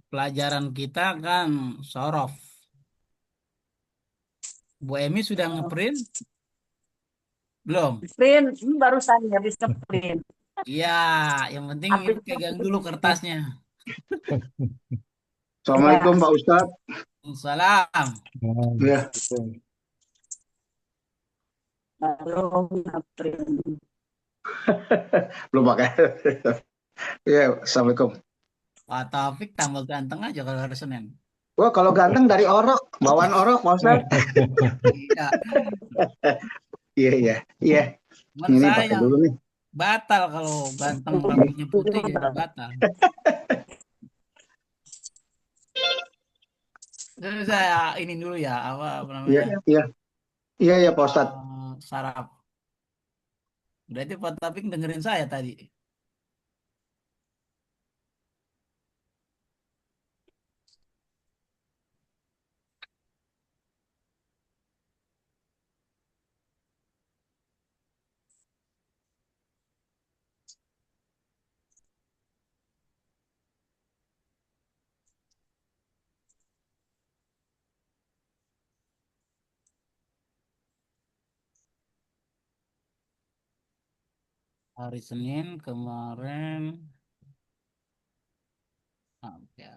pelajaran kita kan sorof. Bu Emi sudah ngeprint? Belum? Print, ini barusan habis print. Iya, yang penting ibu Habis pegang dulu kertasnya. ya, Assalamualaikum Pak Ustadz. Salam. Nah, Ya, gitu. baru print. belum pakai. Ya, Assalamualaikum. Pak Taufik tambah ganteng aja kalau hari Senin. Wah, kalau ganteng dari orok, bawaan orok, Pak Ustadz. Iya, Iya, iya, iya. cuman Ini saya pakai yang dulu nih. batal kalau ganteng rambutnya putih jadi batal. Terus saya ini dulu ya, apa Iya, namanya? iya, iya, iya, Pak Ustadz. Sarap. Berarti Pak Taufik dengerin saya tadi. Hari Senin kemarin. Ya.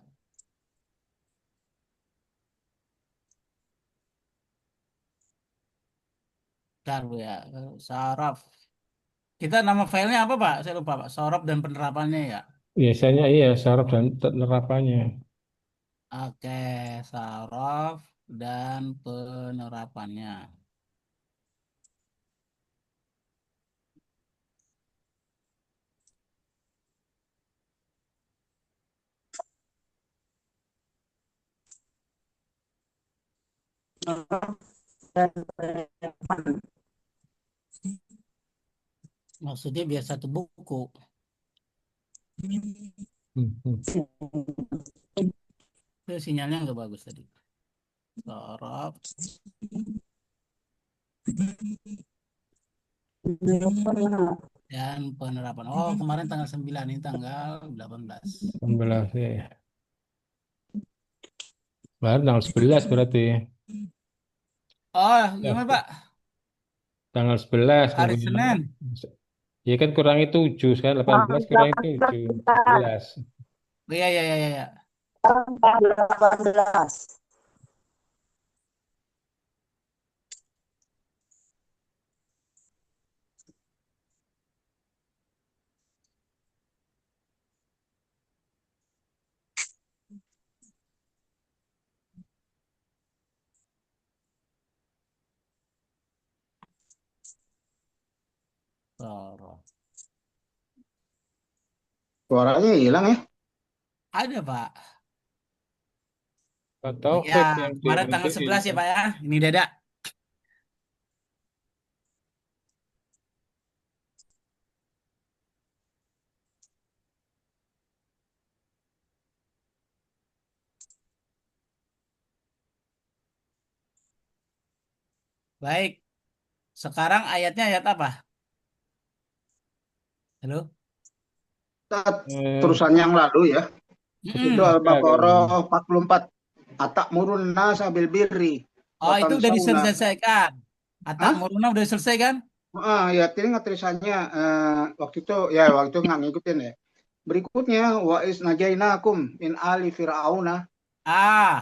Bentar, Bu, ya. Saraf. Kita nama filenya apa, Pak? Saya lupa, Pak. Saraf dan penerapannya ya. Biasanya iya syarat dan penerapannya. Oke, saraf dan penerapannya. Maksudnya biar satu buku. Hmm, hmm. Itu sinyalnya nggak bagus tadi. Saraf dan penerapan. Oh, kemarin tanggal 9, ini tanggal 18. 16 ya. Baru tanggal 11 berarti. Oh, Ya, gimana, Pak? tanggal 11 Hari makanya. Senin. Ya kan kurangi 7 kan 18 kurangi 7 14. Oh, iya, iya, iya, iya, iya. 18. Saraf. Suaranya hilang ya. Ada, Pak. Pak Ya, Taufik yang kemarin tanggal dimatiin 11 ya, kan. Pak ya. Ini dada. Baik. Sekarang ayatnya ayat apa? Halo? Ustadz, Eh, terusan yang lalu ya. Itu Mm-mm. ada kayaknya. Al-Baqarah 44. Atakmurun nasa bil birri Oh, wa itu udah tansawna. diselesaikan. Atak Hah? Muruna udah selesai kan? Ya, ini nggak tulisannya waktu itu nggak ngikutin ya. Berikutnya wa is najainakum min ali fir'auna. Ah,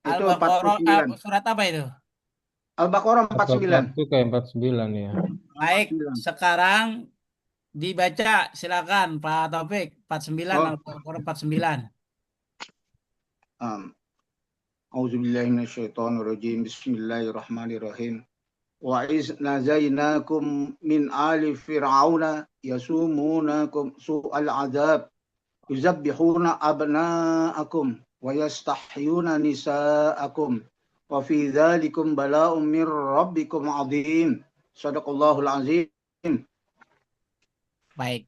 Ya, itu Al-Baqarah, 49. surat apa itu? Al-Baqarah Apa 49. itu kayak 49 ya. Baik, 49. sekarang dibaca silakan Pak Taufik. 49, Oh, Al-Baqarah 49. um, auzubillahi minasyaitonirrajim. Bismillahirrahmanirrahim. Wa iz nazainakum min ali fir'auna yasumunakum su'al azab yuzabbihuna abna'akum wa yastahyuna nisa'akum wa fi dzalikum bala'un mir rabbikum 'adzim. Shadaqallahul azim. Baik,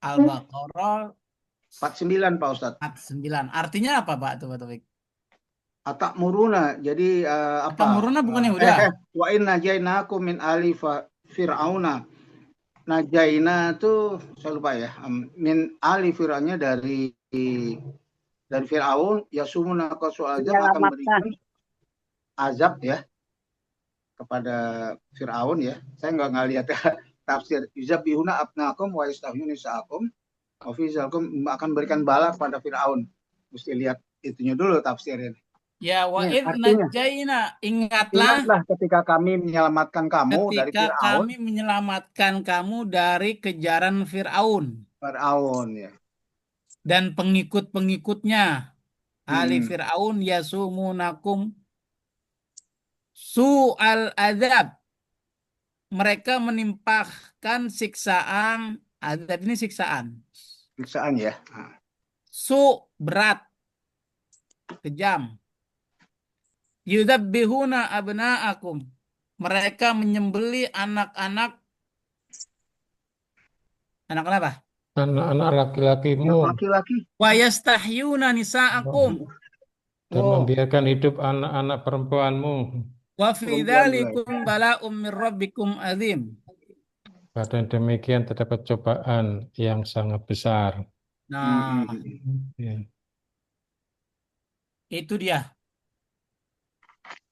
Al-Baqarah 49 Pak Ustadz. 49. Artinya apa Pak tuh Pak Taufik? Atak muruna. Jadi Atak apa? Muruna bukannya udah? Wa inna jainakum min ali fir'auna. Najaina tuh saya lupa ya. Min ali Fir'aunnya dari Fir'aun yasumuna qasul azab akan Menyelamatkan. berikan azab ya kepada Fir'aun ya. Saya nggak lihat ya, tafsir. Yuzabihuna abnakum wa yastahyuna nisaakum wa fi zalikum akan berikan bala kepada Fir'aun. Mesti lihat itunya dulu tafsirnya. Ya, wa Ini id artinya najaina, ingatlah ingatlah ketika kami menyelamatkan kamu dari ketika Fir'aun. kami menyelamatkan kamu dari kejaran Firaun Fir'aun ya. dan pengikut-pengikutnya. Ali Hmm. Firaun yasumunakum su'al azab. Mereka menimpakan siksaan, azab ini siksaan. Siksaan ya. Nah, Su berat, kejam. Yudabbihuna abna'akum. Mereka menyembeli anak-anak apa? Anak-anak laki-lakimu yang laki-laki. Wa yastahyuna nisa'akum. dan Oh, membiarkan hidup anak-anak perempuanmu. Wa fi perempuan juga ya. dzalikum bala'um min rabbikum azim. Pada demikian terdapat cobaan yang sangat besar. Nah, Ya. itu dia.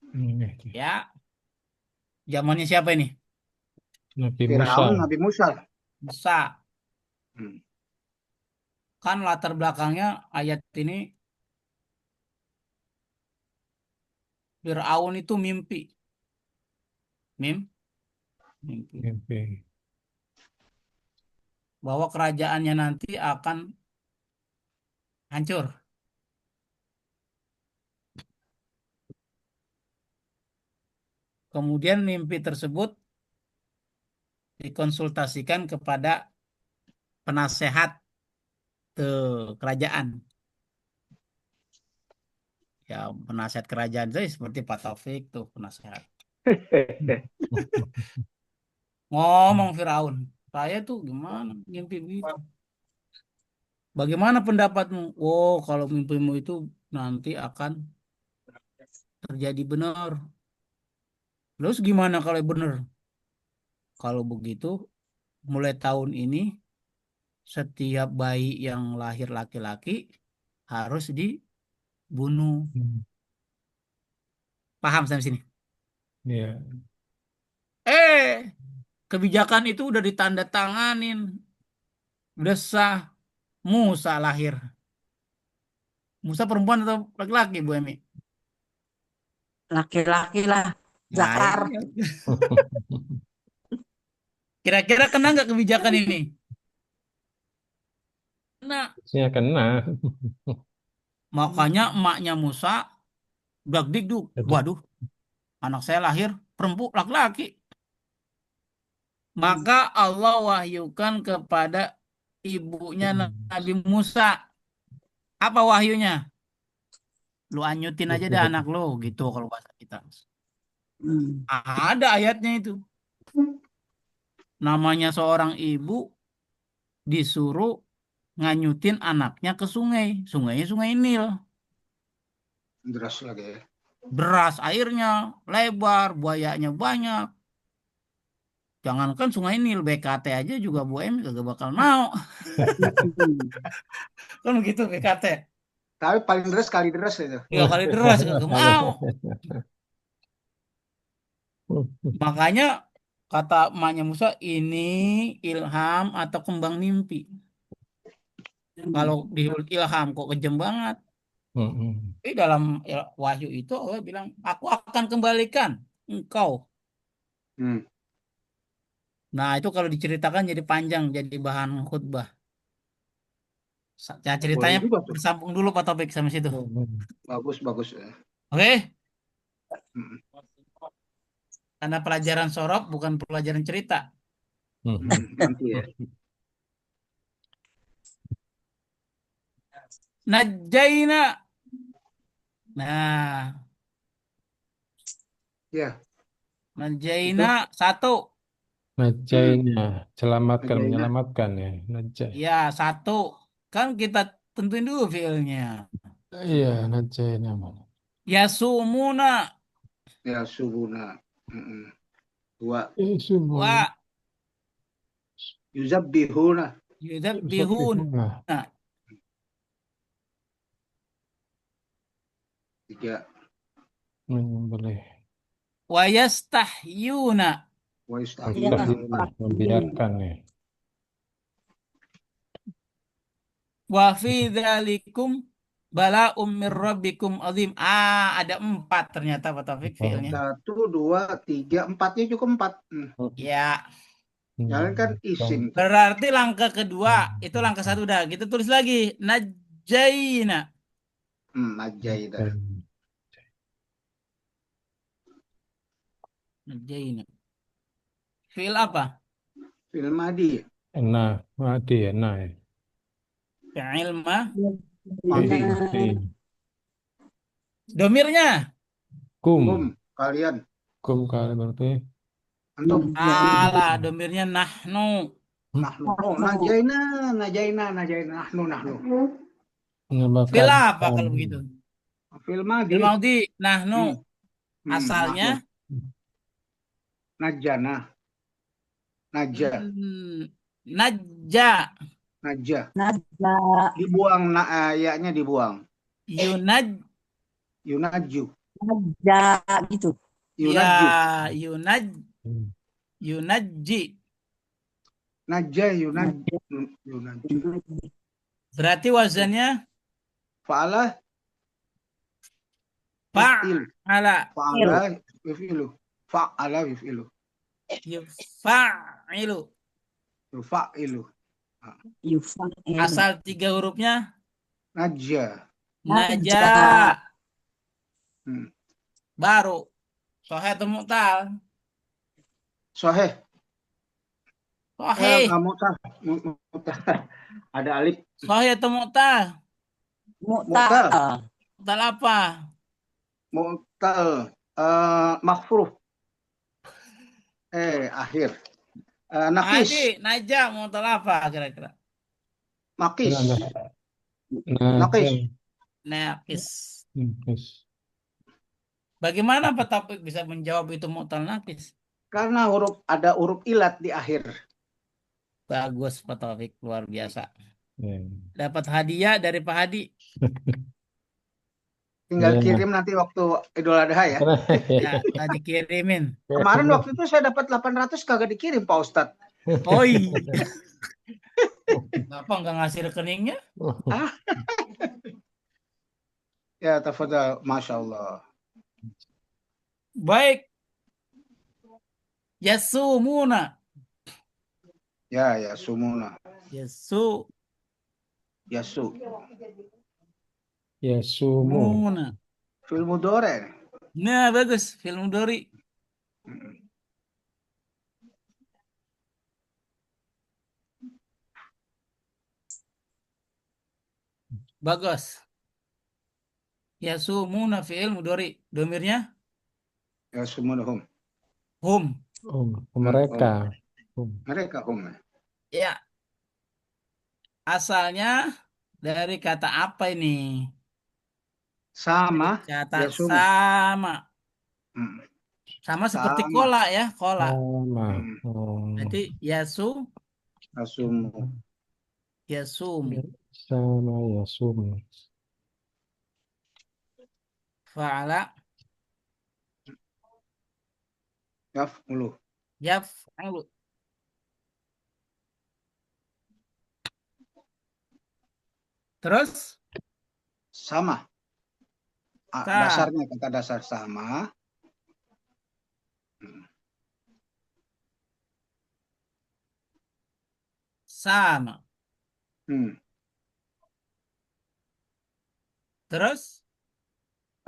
Ini, Ya, zamannya siapa ini? Nabi Musa. Firaun Nabi Musa. Musa. Hmm. Kan latar belakangnya ayat ini Firaun itu mimpi. Mimpi. Mimpi. Bahwa kerajaannya nanti akan hancur. Kemudian mimpi tersebut dikonsultasikan kepada penasehat kerajaan. Ya, penasehat kerajaan saya seperti Pak Taufik tuh penasehat. Ngomong Firaun, saya tuh gimana mimpi begitu? Bagaimana pendapatmu? Oh, kalau mimpimu itu nanti akan terjadi benar. Terus gimana kalau benar? Kalau begitu, mulai tahun ini setiap bayi yang lahir laki-laki harus dibunuh. Paham sampai sini? Ya. Eh, kebijakan itu udah ditandatanganin, udah sah. Musa lahir. Musa perempuan atau laki-laki, Bu Emi? Laki-laki lah. Nah, Zakar. iya. Kira-kira kena nggak kebijakan ini? Kena. Harusnya kena. Makanya emaknya Musa dagdikduk. Jadi, Waduh, anak saya lahir perempuan laki-laki. Maka Allah wahyukan kepada ibunya Nabi Musa. Apa wahyunya? Lu anyutin aja deh anak lu, gitu kalau bahasa kita. Hmm. Ada ayatnya itu. Namanya seorang ibu disuruh nganyutin anaknya ke sungai. Sungainya Sungai Nil. Deras lagi ya. Beras airnya lebar, buayanya banyak. Jangankan Sungai Nil, BKT aja juga Bu Emi kagak bakal mau. Kan begitu BKT. Tapi paling deras kali deras itu. 3 kali deras kagak mau. Makanya kata emaknya Musa, ini ilham atau kembang mimpi. Kalau di ilham kok kejam banget. Tapi dalam wahyu itu Allah bilang, aku akan kembalikan engkau. Hmm. Nah itu kalau diceritakan jadi panjang, jadi bahan khutbah. Ya, Boleh ceritanya juga tuh. bersambung dulu Pak Topik sama situ. Bagus, bagus. Oke? Hmm. Karena pelajaran sorab bukan pelajaran cerita. Nanti ya. Najaina. Nah, Ya, itu najaina satu. Najainya, selamatkan, Najaina. menyelamatkan ya. Najai. Ya, satu. Kan kita tentuin dulu fiilnya. Iya, Najainya. Yasumuna. Ya, subuna. Dua. Semua Wa. Yuzabbihuna. Yudabbihuna. Tiga. Boleh. Wa yastahyuna. Wa Yastahyuna, yastahyuna. membiarkan ya. Wa fi dzalikum bala'um mir rabbikum azim. Ada 4 ternyata Pak Taufik fiilnya. 1, 2, 3, 4-nya cukup 4. Ya, Jangan kan isim. berarti langkah kedua itu langkah 1 udah. Kita tulis lagi najaina. Najaina. Najaina. Fiil apa? Fi'il madi. Nah, mati ya, nah. Fi'il ma. Madi. Domirnya. Kum. Kalian. Kum kalian berarti. Antum. Salah, domirnya nahnu. Nahnu. Oh, najaina. Nahnu. Fi'il apa kalau begitu? Fi'il madi. Fi'il madhi nahnu. Asalnya najjana. Najja. Najja. Najja. Najja. Dibuang ya-nya dibuang. Yunajju. Najja gitu. Yunajju. Ya, yunajji. Najja yunajju. Berarti wazannya Fa'ala. fa'ala. Fa'ala yuf'ilu. Fa'ala yuf'ilu. Yufa'ilu. Yufa'ilu. Yufa'il. Asal 3 hurufnya Najja. naja. Baru sahih atau mu'tal? Sahih. Sahih. Mu'tal. Ada alif. Sahih atau mu'tal? Mu'tal. Mu'tal apa? Mu'tal. Maghfuruf. Akhir. Nafis. Adi, naja mu'tal apa kira-kira? Naqis. Naqis. Naqis. Bagaimana Pak Taufik bisa menjawab itu mu'tal naqis? Karena ada huruf ilat di akhir. Bagus Pak Taufik, luar biasa. Dapat hadiah dari Pak Hadi. Tinggal kirim nanti waktu Idul Adha ya. Ya, tadi kirimin. Kemarin waktu itu saya dapat 800 kagak dikirim Pak Ustadz. Oh iya. Kenapa nggak ngasih rekeningnya? Ya, tafadhal. Masya Allah. Baik. Yasumuna. Ya, sumuna. Yasu. Yasu. Yasumuna. Fil mudhari'. Nah, bagus. Film Dori. Bagus. Yasumuna fi'il mudhari. Domirnya Yasumunahum. hum. Mereka. Mereka hum. Ya. Asalnya dari kata apa ini? Sama. Kata Yasum. sama. Sama seperti Sama. kola ya, kola. Jadi Yasumu. yasum. Sama yasum. Fa'ala. Yaf'ulu. Yaf'alu. Terus? Sama. Dasarnya kata dasar sama. Sama. Terus?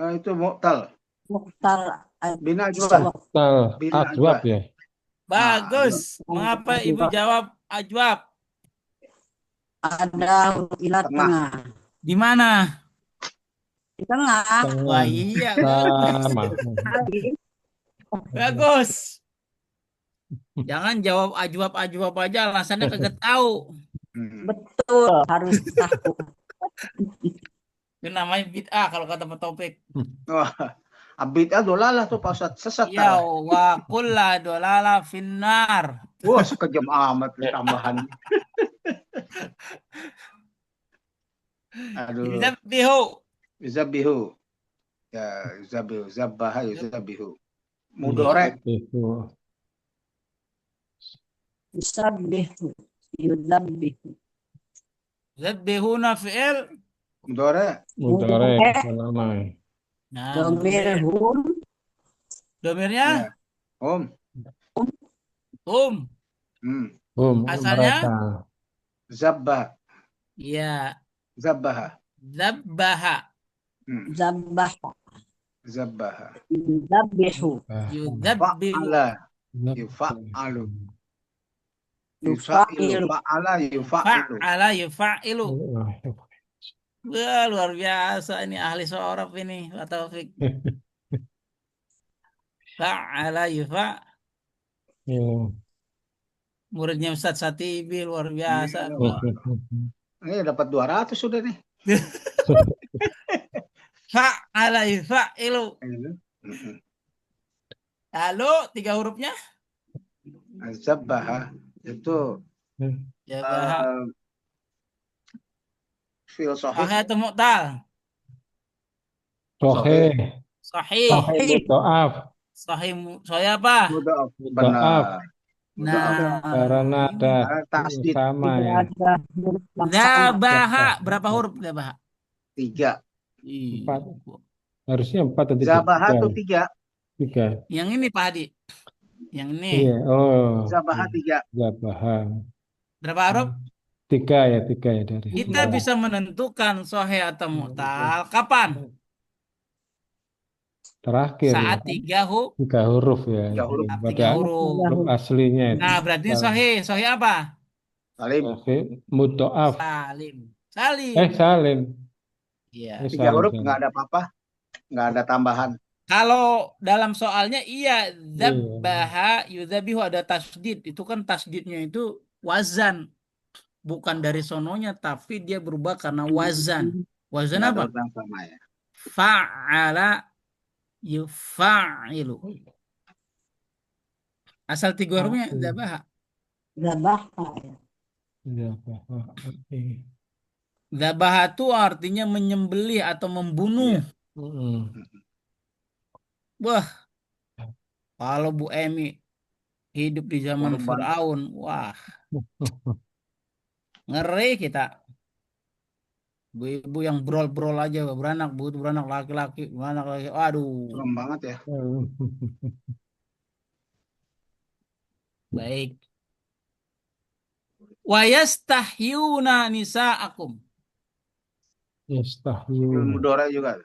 Itu mu'tal. Mu'tal. Bina ajwab. Ajwab ya. Bagus. Mengapa Ibu jawab ajwab? Ada huruf ilat tengah. Di mana? Di tengah. Wah iya. Sama. Bagus. Jangan jawab ajwab aja, alasannya kagak tahu. Betul, harus tahu. Itu namanya bid'ah kalau kata Pak Taufik. Wah, bid'ah dolalah tuh Pak Ustadz, sesat. Ya wa kullu dolala finnar. Wah, sekejam amat tambahan. Aduh, Yuzabbihu. yuzabihu. Ya, yuzabihu. Zabbaha yuzabihu. Mudore. Yusabbihu. Yusabbihu. Yusabbihu. Yuzabbihuna fi'il. Mudore. Mudhari Mudhari. lama. Nah, Domir domir. hum. Domirnya Ya. Om. hum. Hmm. Asalnya Mereka. Zabba. ya Zabbaha. zabbaha. Hmm. Zabbaha. Zabbaha. Yusabbihu. Yuzabbihu. Fa'ala. Yufa'alu. Yufa'ilu. Fa'ala yufa'ilu. Fa'ala yufa'ilu. Wah, luar biasa ini ahli sorab ini, Pak Taufik. Fa'ala yufa'. Ya. Muridnya Ustadz Satibi luar biasa. Iya, Pak. Ini dapat 200 sudah nih. Fa'ala yufa'ilu. Mhm. Lalu 3 hurufnya? Zabbaha itu Jabaha. fi'il sahih. Sahih atau mu'tal? Soheh. Sahih. Soheh mudhoaf. Sahih apa? Mudhaf. Mudhoaf. Benar. Mudhaf. Karena ada Tasdid sama Tidak ya. ada huruf yang sama. Zabaha. Berapa huruf zabaha? 3. 4. Harusnya 4 atau Zabaha 3. itu 3. 3. Yang ini Pak Hadi. Yang ini. Iya. Oh. Zabaha 3. Zabaha. Berapa huruf? 3 ya dari. Kita bisa menentukan sahih atau mu'tal kapan? Terakhir ya. Saat 3 huruf. 3 huruf ya. 3 huruf. Pada 3 huruf. huruf aslinya itu. Nah, berarti sahih. Sahih apa? Salim. Mudhoaf. Salim. Salim. Salim. Iya. 3 huruf nggak ada apa-apa. Nggak ada tambahan. Kalau dalam soalnya iya, zabbaha yudzabihu ada tasdid. Itu kan tasdidnya itu wazan. Bukan dari sononya, tapi dia berubah karena wazan. Wazan Nggak ada apa? huruf yang sama ya. Fa'ala yufa'ilu. Asal 3 hurufnya zabaha. Zabaha. Zabaha itu artinya menyembelih atau membunuh. Wah, kalau Bu Emi hidup di zaman Korban. Firaun, wah, ngeri kita. Ibu-ibu yang brol-brol aja, beranak laki-laki, beranak laki. Aduh, Serem banget ya. baik. Wa yastahyuna nisa'akum. Yastahyuna. Mudhari juga.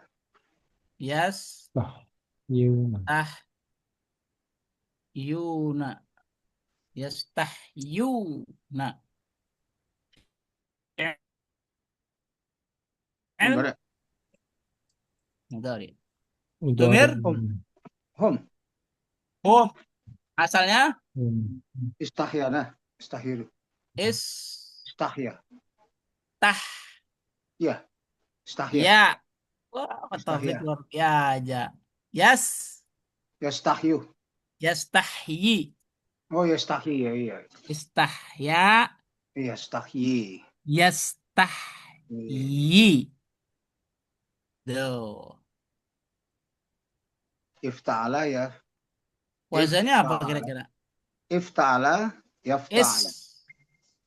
Yastahyuna. Yastahyuna. Mudhari. Mudhari. Domir. Hum. Oh, asalnya Istahyana. Istahyiru. Istahya. Tah. Ya. Istahya. Ya. Wah, Taufik luar biasa. Yas. Yastahyu. Yastahyi. Oh, yastahyi ya, iya. Istahya. Yastahyi. Yastahyi. Tuh. Ifta'ala ya. Wazannya apa kira-kira? Ifta'ala yafta'ala.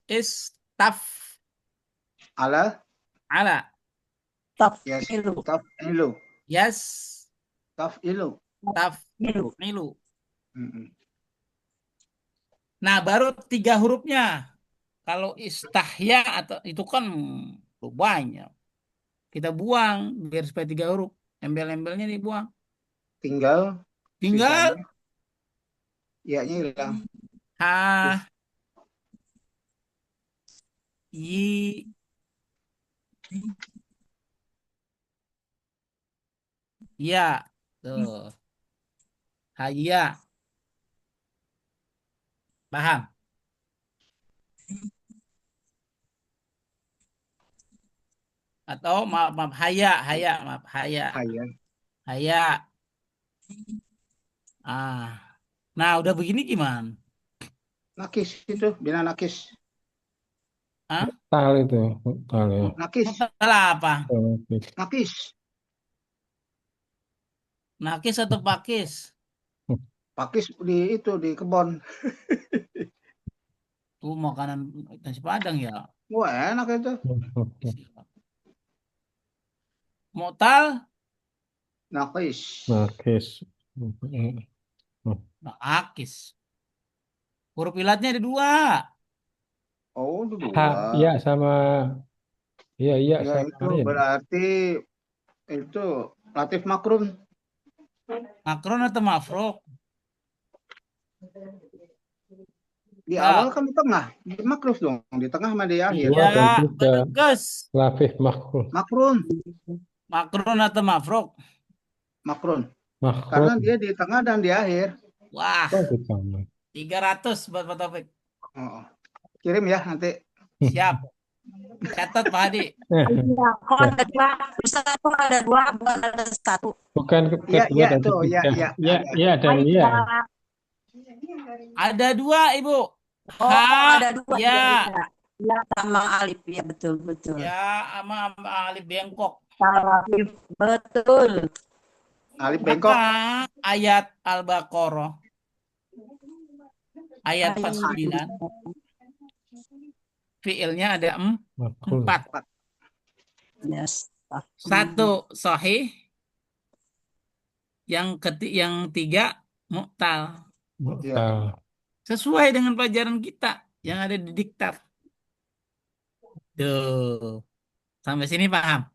Istaf. Ala. Taf'ilu. Taf'ilu. Yes. Taf'ilu. Taf'ilu. Nah, baru 3 hurufnya. Kalau istahya atau itu kan banyak. Kita buang biar supaya 3 huruf. Embel-embelnya dibuang. Tinggal. Tinggal. Iya-nya hilang. Ha. Yi. Ya. Tuh. Haya. Paham? Atau maaf haya maaf haya. Nah, udah begini gimana? Nakis itu, bina nakis. Hah? Tal itu, tal ya. Nakis, Mutal apa? Nakis. nakis. Nakis atau pakis? Pakis di itu di kebon. Tuh makanan nasi Padang ya. Wah, enak itu. Mutal, Nakis. Nakis. nakis. Huruf ilatnya ada dua. Oh, itu Ha, dua. ya sama, iya iya Ya sama itu ini. berarti itu Latif Makrun. Makron atau mafrok? Di Ya, awal kan di tengah, di Makruf dong. Di tengah sama di akhir. Dua iya, dan tiga. bagus. Lafih makhluk. Makrun, Makron atau mafrok? Makrun. Karena Makhluk. dia di tengah dan di akhir. Wah, Oh, sama. 300 buat Pak Taufik. Oh. Kirim ya nanti. Siap. Catat Pak Hadi. Iya, kok ada dua, bisa kok ada dua, bukan ada satu. Bukan Iya, kedua iya dan tuh, iya, ketiga. iya. Ya, Ada. ya dan Iya. ya. Ada dua, Ibu. Oh, Ha, ada dua. ya. Iya, iya, sama alif, ya betul betul. Ya, sama alif bengkok. Salah, betul. Alif bengkok. Maka ayat Al-Baqarah ayat 49 fiilnya ada Makhluk. 4. Yes. Satu sahih, yang tiga mu'tal. Makhluk. Sesuai dengan pelajaran kita yang ada di diktat. Tuh. Sampai sini paham?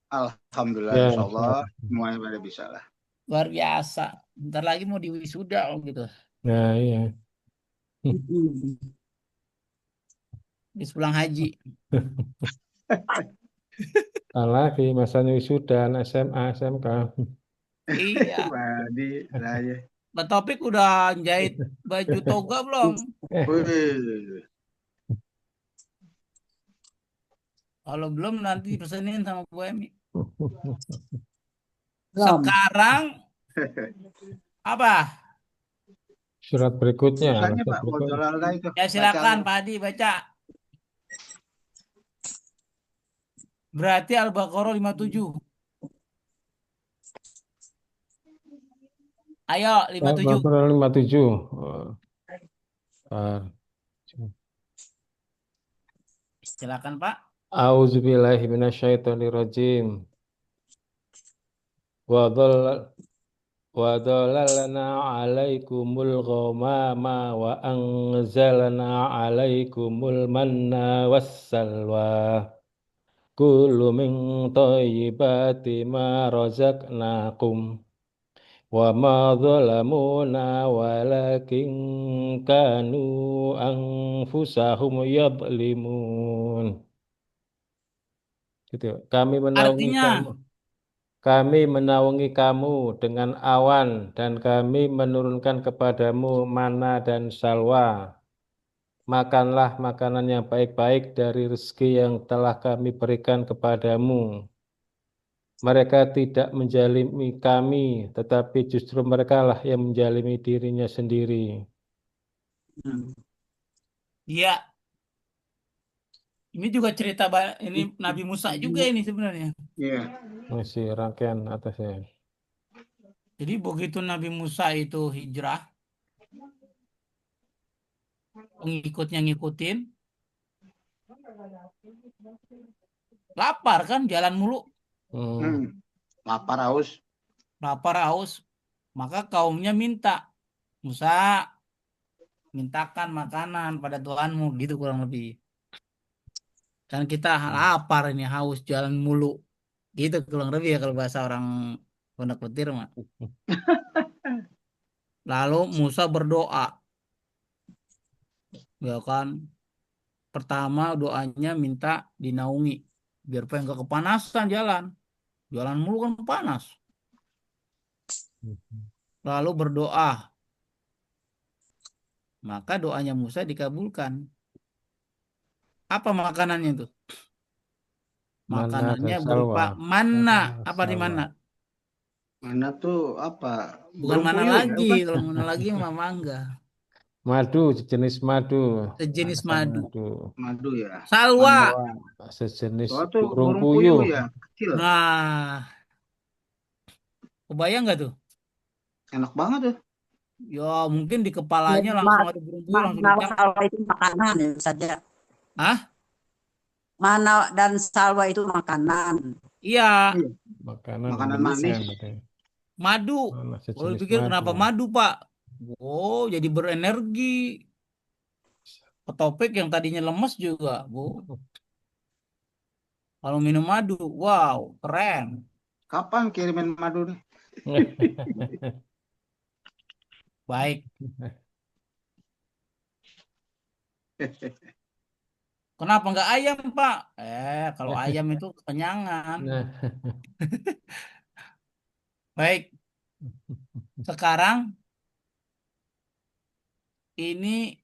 Alhamdulillah, Ya, insya Allah semuanya pada bisa lah. Luar biasa. Bentar lagi mau diwisuda gitu. nah iya. Habis pulang haji. Lagi masanya wisuda anak SMA, SMK. Iya. Wadi, aja. Pak Topik udah jahit baju toga belum? Wih, Kalau belum nanti dipesenin sama Bu Emi. Belum. Sekarang apa? Surat berikutnya. susahnya surat Pak, berikutnya. Wadolala itu. Ya silakan Baca. Pak Hadi baca. Berarti Al-Baqarah 57. Ayo 57. Al-Baqarah 57. Oh, bentar. Silakan Pak. A'udzubillahi minasyaitonirrajim. Wa dhal- wa dhalalna 'alaikumul ghamama wa anzalna 'alaikumul manna wassalwa. Kulu min thayyibati ma razaqnakum. Wa ma zalamuna walakin kanu anfusahum yadlimun. Gitu. Artinya Kami menaungi kamu dengan awan dan kami menurunkan kepadamu mana dan salwa. Makanlah makanan yang baik-baik dari rezeki yang telah kami berikan kepadamu. Mereka tidak menjalimi kami, tetapi justru merekalah yang menjalimi dirinya sendiri. Iya. Ini juga cerita ini Nabi Musa juga ini sebenarnya. Iya. Masih rangkaian atasnya. Jadi begitu Nabi Musa itu hijrah, pengikutnya ngikutin, lapar kan jalan mulu, Lapar haus. lapar haus, maka kaumnya minta, Musa mintakan makanan pada Tuhanmu gitu kurang lebih. Dan kita lapar ini haus jalan mulu, gitu kurang lebih ya kalau bahasa orang Pondok Petir mah. Lalu Musa berdoa, ya kan? Pertama doanya minta dinaungi biar pengen nggak kepanasan jalan mulu kan panas. Lalu berdoa, maka doanya Musa dikabulkan. Apa makanannya itu? Mana dan Makanannya salwa. berupa manna. Apa di Salwa. mana? Mana tuh apa? Bukan Burung mana puyuh ya, lagi, bukan? kalau mana lagi mah mangga. Madu, sejenis madu. Sejenis Makan madu. madu. Madu ya. Salwa. Sejenis Soal tuh burung burung puyuh puyuh. ya, kecil. Nah, kebayang nggak tuh? Enak banget tuh. Ya, mungkin di kepalanya langsung ada burung puyuh langsung Mana ditangkap. salwa itu makanan ya saja. Hah? Mana dan salwa itu makanan. Iya, Iya, Makanan makanan Indonesia. manis. Katanya. madu. Mana Oh, sejenis pikir madu. kenapa madu, Pak? Oh, jadi berenergi. Topik yang tadinya lemes juga, Bu. Kalau minum madu, wow, keren. Kapan kirimin madu nih? Baik. Kenapa nggak ayam, Pak? Kalau ayam itu kekenyangan. Nah, Baik, sekarang ini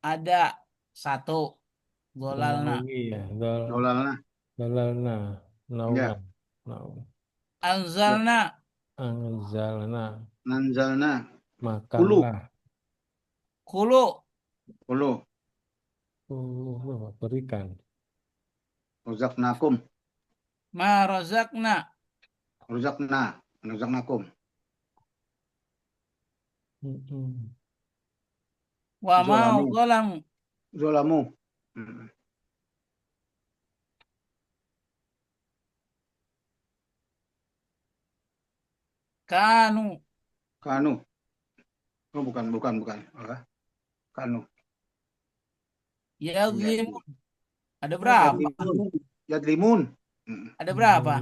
ada satu golalna. menaungi ya. Dolalna. Dolalna. Naungan. Ya. Naung. Ya. Anzalna. Anzalna. Nanzalna. Makanlah. Kulu. Kulu. Berikan. Rozaknakum. Ma rozakna. Rozakna. Rozaknakum. Wa ma Zolamu. zalam. Zolamu. Kanu. Kanu. Oh, bukan. Kanu. Yadlimun. Ada berapa? Yadlimun. Ada berapa?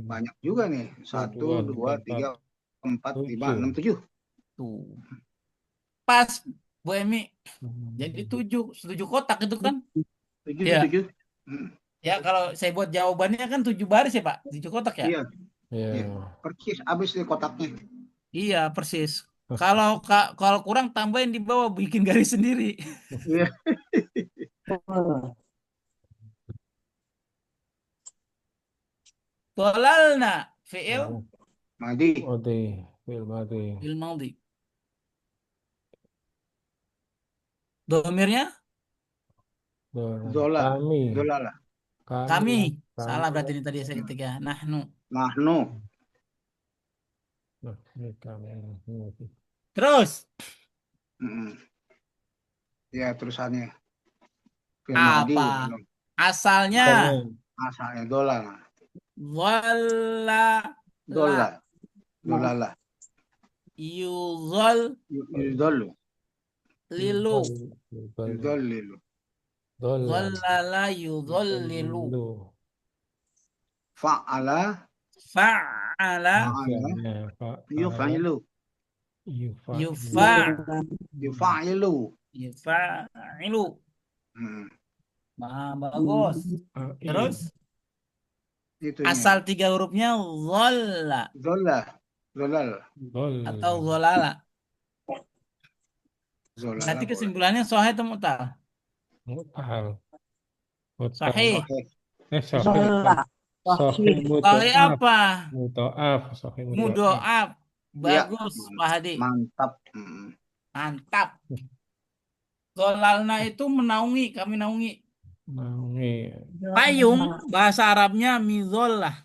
Banyak juga nih. 1, 2, 3, 4, 5, 6, 7. Tuh. Pas, Bu Emi. Jadi 7 kotak itu kan? 7, Ya. 7. Ya, kalau saya buat jawabannya kan 7 baris ya, Pak? 7 kotak ya? Iya. Iya. Persis habis nih kotaknya. Iya, persis. Kalau kurang tambahin di bawah, bikin garis sendiri. Iya. Dolalna fi'il Madi. Fi'il madi. bil madhi. Domirnya Dola. Kami. Dolala. kami. Salah berarti ini tadi saya ketik ya. Nahnu. Nahnu. Terus Ya, terusannya. Fi'il apa? madi. Asalnya Asalnya dola. walla Dola. Dolala. yuzol Yudollu. lilu. Yudollilu. Zallala yuzollilu. Fa'ala. Fa'ala Yufa'ilu. yufa'ilu. Yufa'ilu. Bagus. Terus Itunya. asal 3 hurufnya zolla Zola. Zolal. atau zolala. Zolala. Berarti kesimpulannya sahih atau mutal? Mutal. Sahih. Sahih Sahih apa? Mutoaf. Sahih Mudoaf. Bagus, Ya. Pak Hadi. Mantap. Mantap. Zolalna itu menaungi, kami naungi. Naungi. Payung bahasa Arabnya mizollah.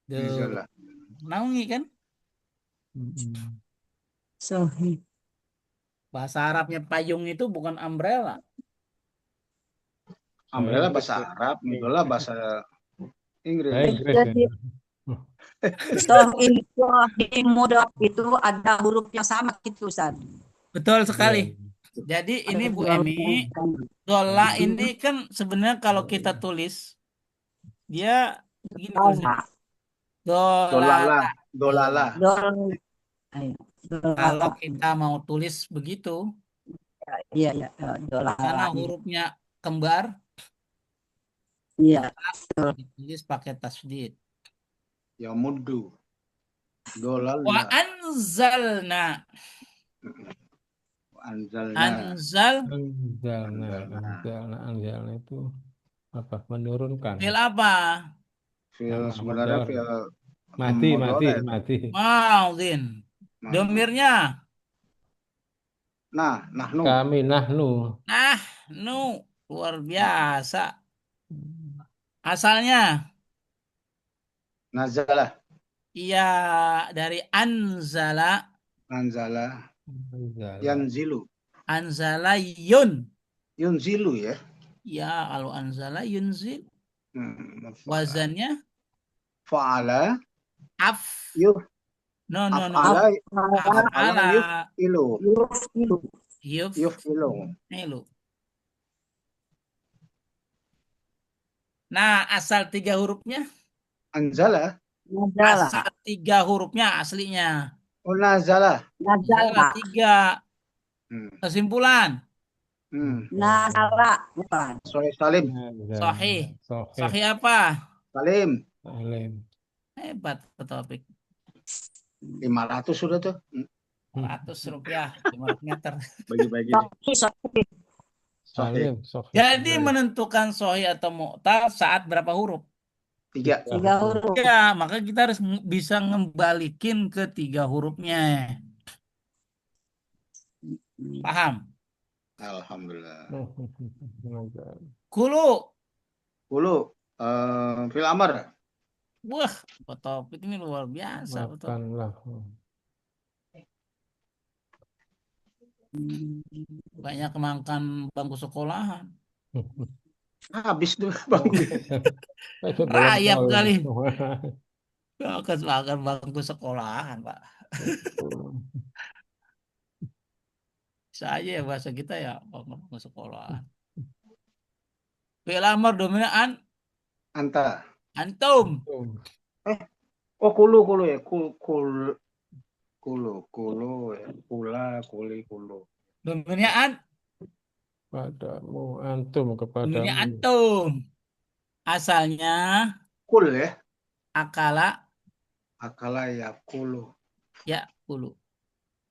Zola. Naungi kan? Sahih. Bahasa Arabnya payung itu bukan umbrella. Umbrella bahasa Arab, Zola bahasa Inggris. Jadi sahih mudhaf itu ada huruf yang sama gitu, Ustaz. Betul sekali. Jadi ini Bu Emi, zola ini kan sebenarnya kalau kita tulis dia begini tulisnya. Dolala. Dolala. Kalau kita mau tulis begitu, Iya, karena hurufnya kembar, iya. ditulis pakai tasdid. Ya muddu. Wa Dolala. anzalna. Anzalna. Anzalna itu apa? Menurunkan. Fil apa? Fil sebenarnya fil mati. Maudin. Domirnya Nahnu. Kami nahnu. Nah, luar biasa. Asalnya, Nazalah. iya dari anzala, Anzala. Anzala. Yanzilu. anzala yun. Yunzilu ya. Ya, kalau anzala yunzil. Fa'ala. Wazannya Fa'ala. af. Yuf. No. Af'ala. Af'ala Af'ala. yuf'ilu. Yuf'ilu. Yuf'ilu. Yuf'ilu. Nah, asal 3 hurufnya. Anzala. Nazala. Asal 3 hurufnya aslinya. Oh, nazala. Nazala Nazala. 3. Kesimpulan. Nazala. Bukan. Sahih Salim. Sahih. Sahih. Sahih apa? Salim. Salim. Hebat topik. 500 sudah tuh. 100 rupiah 500 meter. Bagi-bagi. Sahih. Salim. Sahih. Jadi menentukan sahih atau mu'tal saat berapa huruf? 3. 3 huruf. Ya, maka kita harus bisa ngembalikin ke 3 hurufnya. Paham? Alhamdulillah. Kulu. Fil amr. Wah, topik ini luar biasa. Betul. Makanlah. Banyak makan bangku sekolahan. Habis tuh bangku. Rayap kali. Makan bangku sekolahan, Pak. Saya ya bahasa kita ya bangku sekolahan. Fi'il amr dominan Anta. antum. Oh, kulu ya. Kulu ya. Kuli. Dominan Padamu, antum kepadamu. dominan antum. Asalnya Kul ya. akala ya kulu. ya kulu.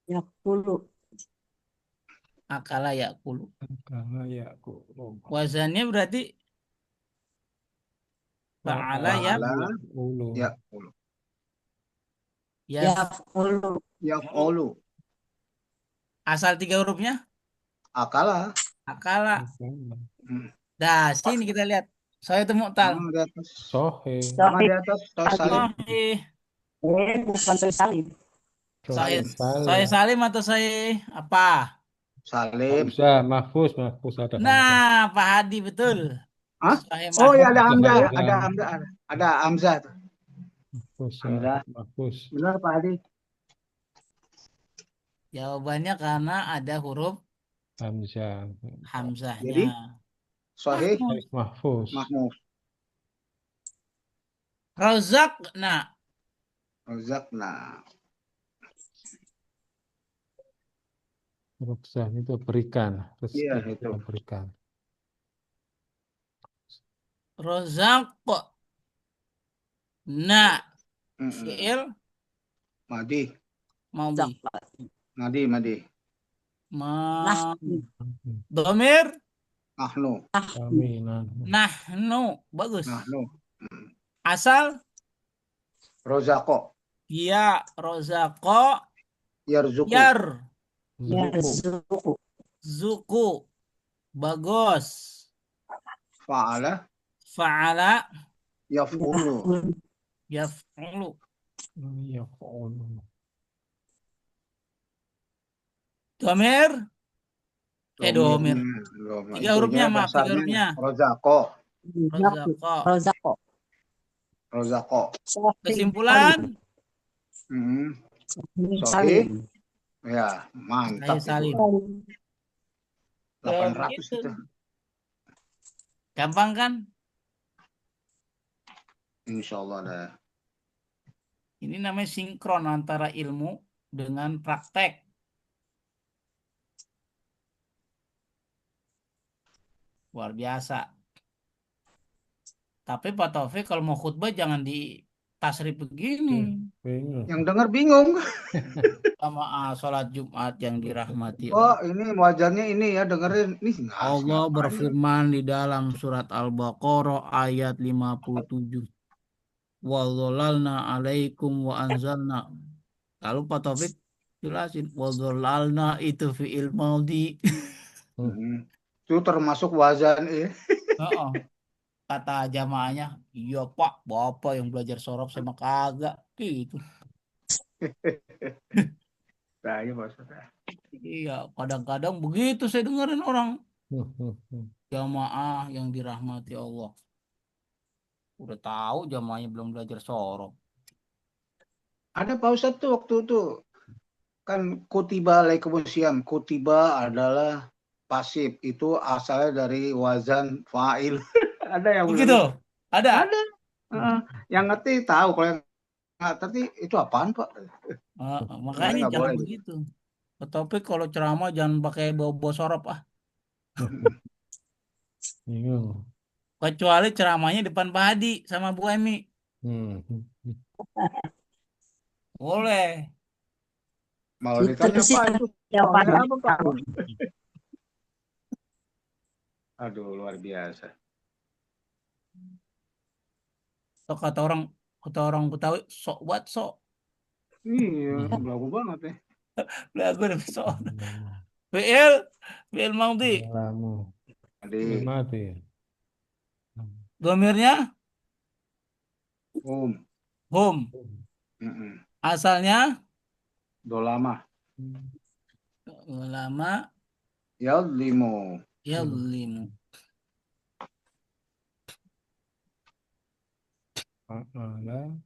Yaqulu. Akala ya kulu. Karena ya aku. Wazannya berarti fa'ala ya Ulu. Ya kulu. Yaf'ulu. Yaf'ulu. Asal 3 hurufnya Akala. Dah, sini kita lihat. Saya itu mu'tal. Sama di atas. Sahih. Sama di atas. Salim. Sahih. Bukan Sahih Salim. Saya Salim atau saya apa? Salim. Hamzah, mahfuz ada. Nah, Pak Hadi betul. Hah? Sahih Oh ya, mahfuz. ada Hamzah. Ada Hamzah. Hamzah. Mahfuz. Benar Pak Hadi. Jawabannya karena ada huruf Hamzah. hamzahnya. Jadi? Sahih. Mahfuz. Razaqna. Ruksan itu berikan. Iya, Rezeki itu. berikan. Razaqna. Fi'il Madi. Maudi. Madi. Domir Nahnu. Kami nahnu. Bagus. Nahnu. Asal Rozako. ya rozaqo Yarzuku. Yarzuqu. Zuku. Bagus. Fa'ala. Yaf'ulu. Yaf'ulu. Domir. Domir. 3 hurufnya, maaf, 3 hurufnya. Rozaqo. Kesimpulan. Salim. Ya, mantap. Salim. 800 Gitu. itu. Gampang kan? Insyaallah ada. Ini namanya sinkron antara ilmu dengan praktek. Luar biasa. Tapi Pak Taufik kalau mau khutbah jangan di tasrif begini. Yang dengar bingung. Sama sholat Jumat yang dirahmati Oh, ini wajarnya ini ya, dengerin. Nih, Allah berfirman di dalam surat Al-Baqarah ayat 57. Wa dhalalna alaikum wa anzalna. Lalu Pak Taufik Jelasin. Wadhalalna itu fi'il maudi. Mm. Itu termasuk wazan Heeh. Kata jamaahnya, iya Pak, Bapak yang belajar sorof saya mah kagak. Gitu. Nah, iya Pak Ustadz. Iya, kadang-kadang begitu saya dengerin orang. Jamaah yang dirahmati Allah. Udah tahu jamaahnya belum belajar sorof. Ada Pak Ustadz tuh waktu itu kan kutiba alaikumusiyam. Kutiba adalah pasif, itu asalnya dari wazan fa'il. Ada yang bilang Begitu? gitu. Ada? Ada. Heeh. Yang ngerti tahu, kalau yang nggak ngerti itu apaan Pak? Sebenarnya Makanya nggak jangan boleh gitu. begitu. Topik kalau ceramah jangan pakai bawa-bawa sorof ah. Bingung. Kecuali ceramahnya depan Pak Hadi sama Bu Emi. Boleh. Mau Itu ditanya sih Pak itu jawaban soalnya apa Pak? tahu. Aduh, luar biasa. So, kata orang Betawi, sok buat sok. Iya, belagu banget ya. Lah gue udah sok. Fi'il, fi'il maudi. Lamu. Jadi, Mati. Domirnya hum. hum. Mm-mm. Asalnya Dolama. ulama Yadlimu. yadlimu. Fa'ala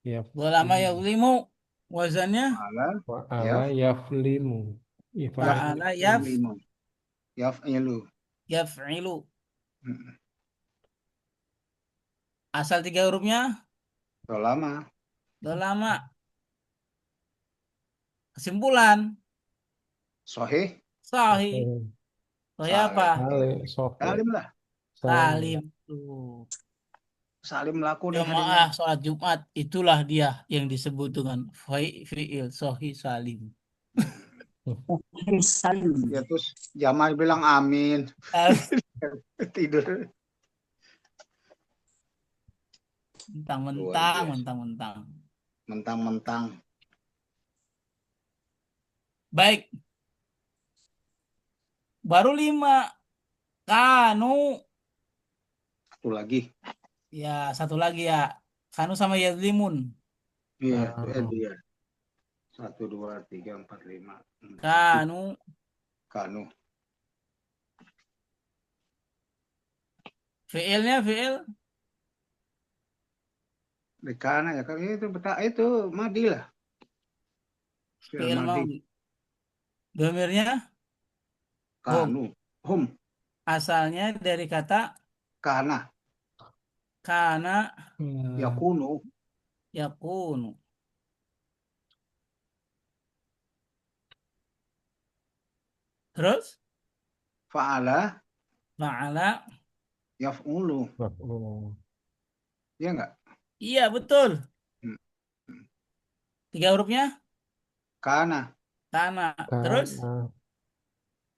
yaf Ulama yadlimu. Wazannya Ala. Fa'ala yaflimu. fa'ala Yaflimu. Yaf'ilu. yaf'ilu. Mm-mm. Asal 3 hurufnya Dolama. ulama. Kesimpulan Sohih. sahih. Sahih apa? Salim lah. Salim tuh. Salim laku nih hari ini. Jamaah sholat Jumat itulah dia yang disebut dengan fi'il sahih salim. Salim. Ya terus Jamal bilang amin. Tidur. Mentang-mentang, mentang-mentang. Mentang-mentang. Baik. Baru 5. Kanu. Satu lagi. Ya, satu lagi ya. Kanu sama yadlimun. Iya, dia. 1, 2, 3, 4, 5. Kanu. Kanu. Fi'ilnya fi'il. Di kanan ya, karena itu madi lah. Fi'il Madi. maudi. Domirnya Kanu. Hum. asalnya dari kata Kana. kana Yakunu. yakunu. Terus Fa'ala. fa'ala. Yaf'ulu. Iya enggak? Iya, betul. Hmm. 3 hurufnya Kana. kana. Terus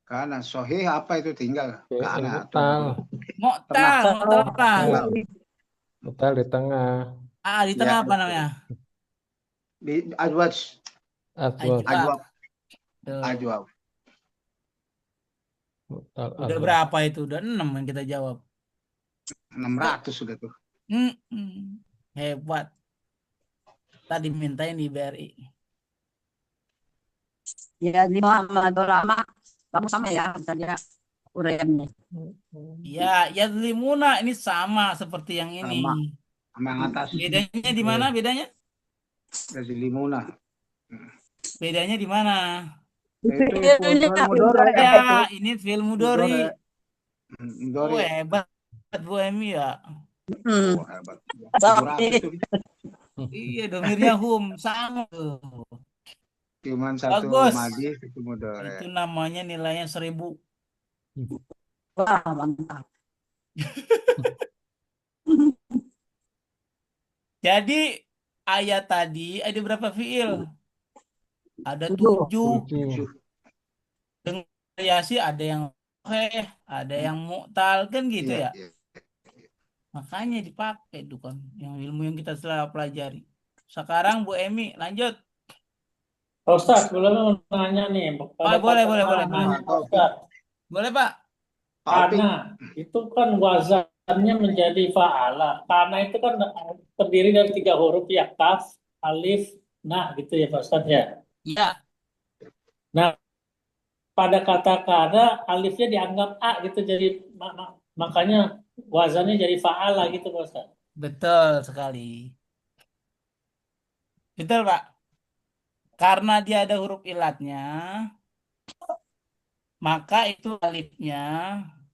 Kana. Sohih apa itu tinggal? Kana. Mu'tal, mu'tal apa? Mu'tal di tengah. Di tengah Ya, apa namanya? Di ajwaj. Ajwab. Ajwab. Udah berapa itu? Udah 6 yang kita jawab. 600 sudah tuh. Hebat. Tadi mintain di BRI. Ya, 5 sama dolama. Kamu sama ya, saja uraiannya. Ya, yadlimuna ini sama seperti yang ini. Sama yang atas. Bedanya di mana? Bedanya? Yazlimuna. Bedanya di mana? Itu fi'il mudhari. Ya, ini fi'il mudhari. Mudhari. Hebat Bu Emi ya. Hebat. Iya, domirnya hum sama tuh. Cuman satu Bagus. madi, satu mudhari. Itu namanya nilainya 1000. Wah, mantap. Jadi ayat tadi ada berapa fiil? Ada 7. Dengan variasi ada yang ada yang mu'tal kan gitu ya. Makanya dipakai tuh kan yang ilmu yang kita telah pelajari. Sekarang Bu Emi lanjut. Pak Ustadz, boleh mau nanya nih, pada Boleh, boleh, kata boleh, kana, boleh. Pak Pak Taufik, Ustadz, Boleh, Pak. Pak Opik. kana itu kan wazannya menjadi fa'ala. Kana itu kan terdiri dari 3 huruf ya, kaf, alif, nah gitu ya Pak Ustadz ya. Ya, Nah, pada kata kana, alifnya dianggap A gitu, jadi makanya wazannya jadi fa'ala gitu Pak Ustadz. betul sekali. Betul, Pak. Karena dia ada huruf ilatnya, maka itu alifnya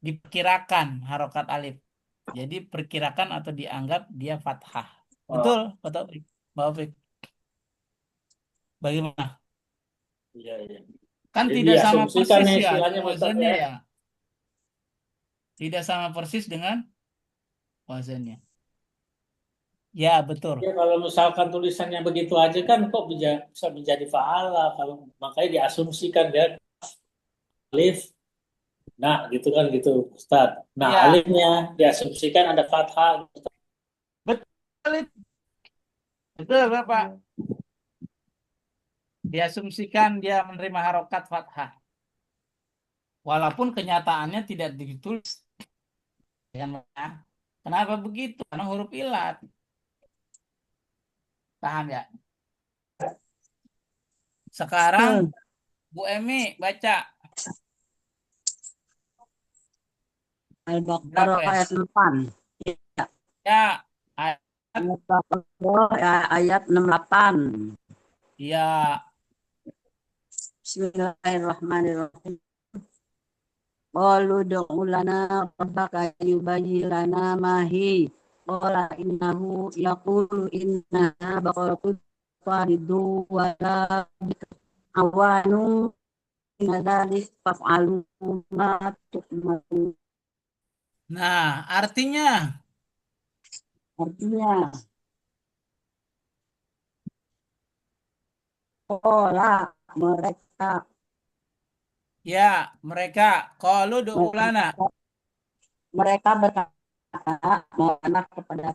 diperkirakan harokat alif. Jadi perkirakan atau dianggap dia fathah. Betul, Oh, Pak Taufik. Pak Taufik. Bagaimana? iya, iya. Kan Jadi tidak sama diasumsikan persis ya ya istilahnya Pak Ustadz wazannya ya. ya. Tidak sama persis dengan wazannya. Ya, betul. Ya kalau misalkan tulisannya begitu aja kan kok bisa menjadi fa'ala, kalau makanya diasumsikan ya alif. Nah, gitu kan gitu, Ustaz. Nah, Ya, alifnya diasumsikan ada fathah. betul. Betul, Bapak. Diasumsikan dia menerima harokat fathah. Walaupun kenyataannya tidak ditulis. Kenapa begitu? Karena huruf ilat. Paham ya? Sekarang Bu Emi baca Al-Baqarah berapa ya? ayat 8. Ya, Ya, ayat. Al-Baqarah ayat 68. Ya, Bismillahirrahmanirrahim. Qalu ud'u lana rabbaka yubayyin lana ma hi. Qala innahu yaqulu innaha baqaratun faridu wa la awanu inna dzalik faf'alu ma tu'maru. nah artinya Artinya, qala mereka ya mereka qalu du'u lana. mereka berkata mohonlah kepada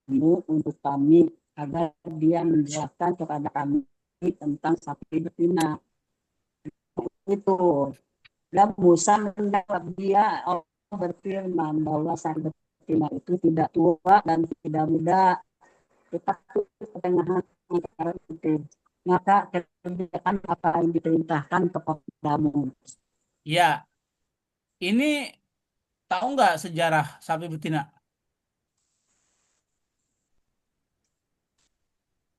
untuk kami agar dia menjelaskan kepada kami tentang sapi betina itu. Dan Musa menjawab dia, Allah berfirman bahwa sapi betina itu tidak tua dan tidak muda, tetapi ketengahan antara itu. Maka kerjakan apa yang diperintahkan kepadamu. Ya, ini tahu nggak sejarah sapi betina?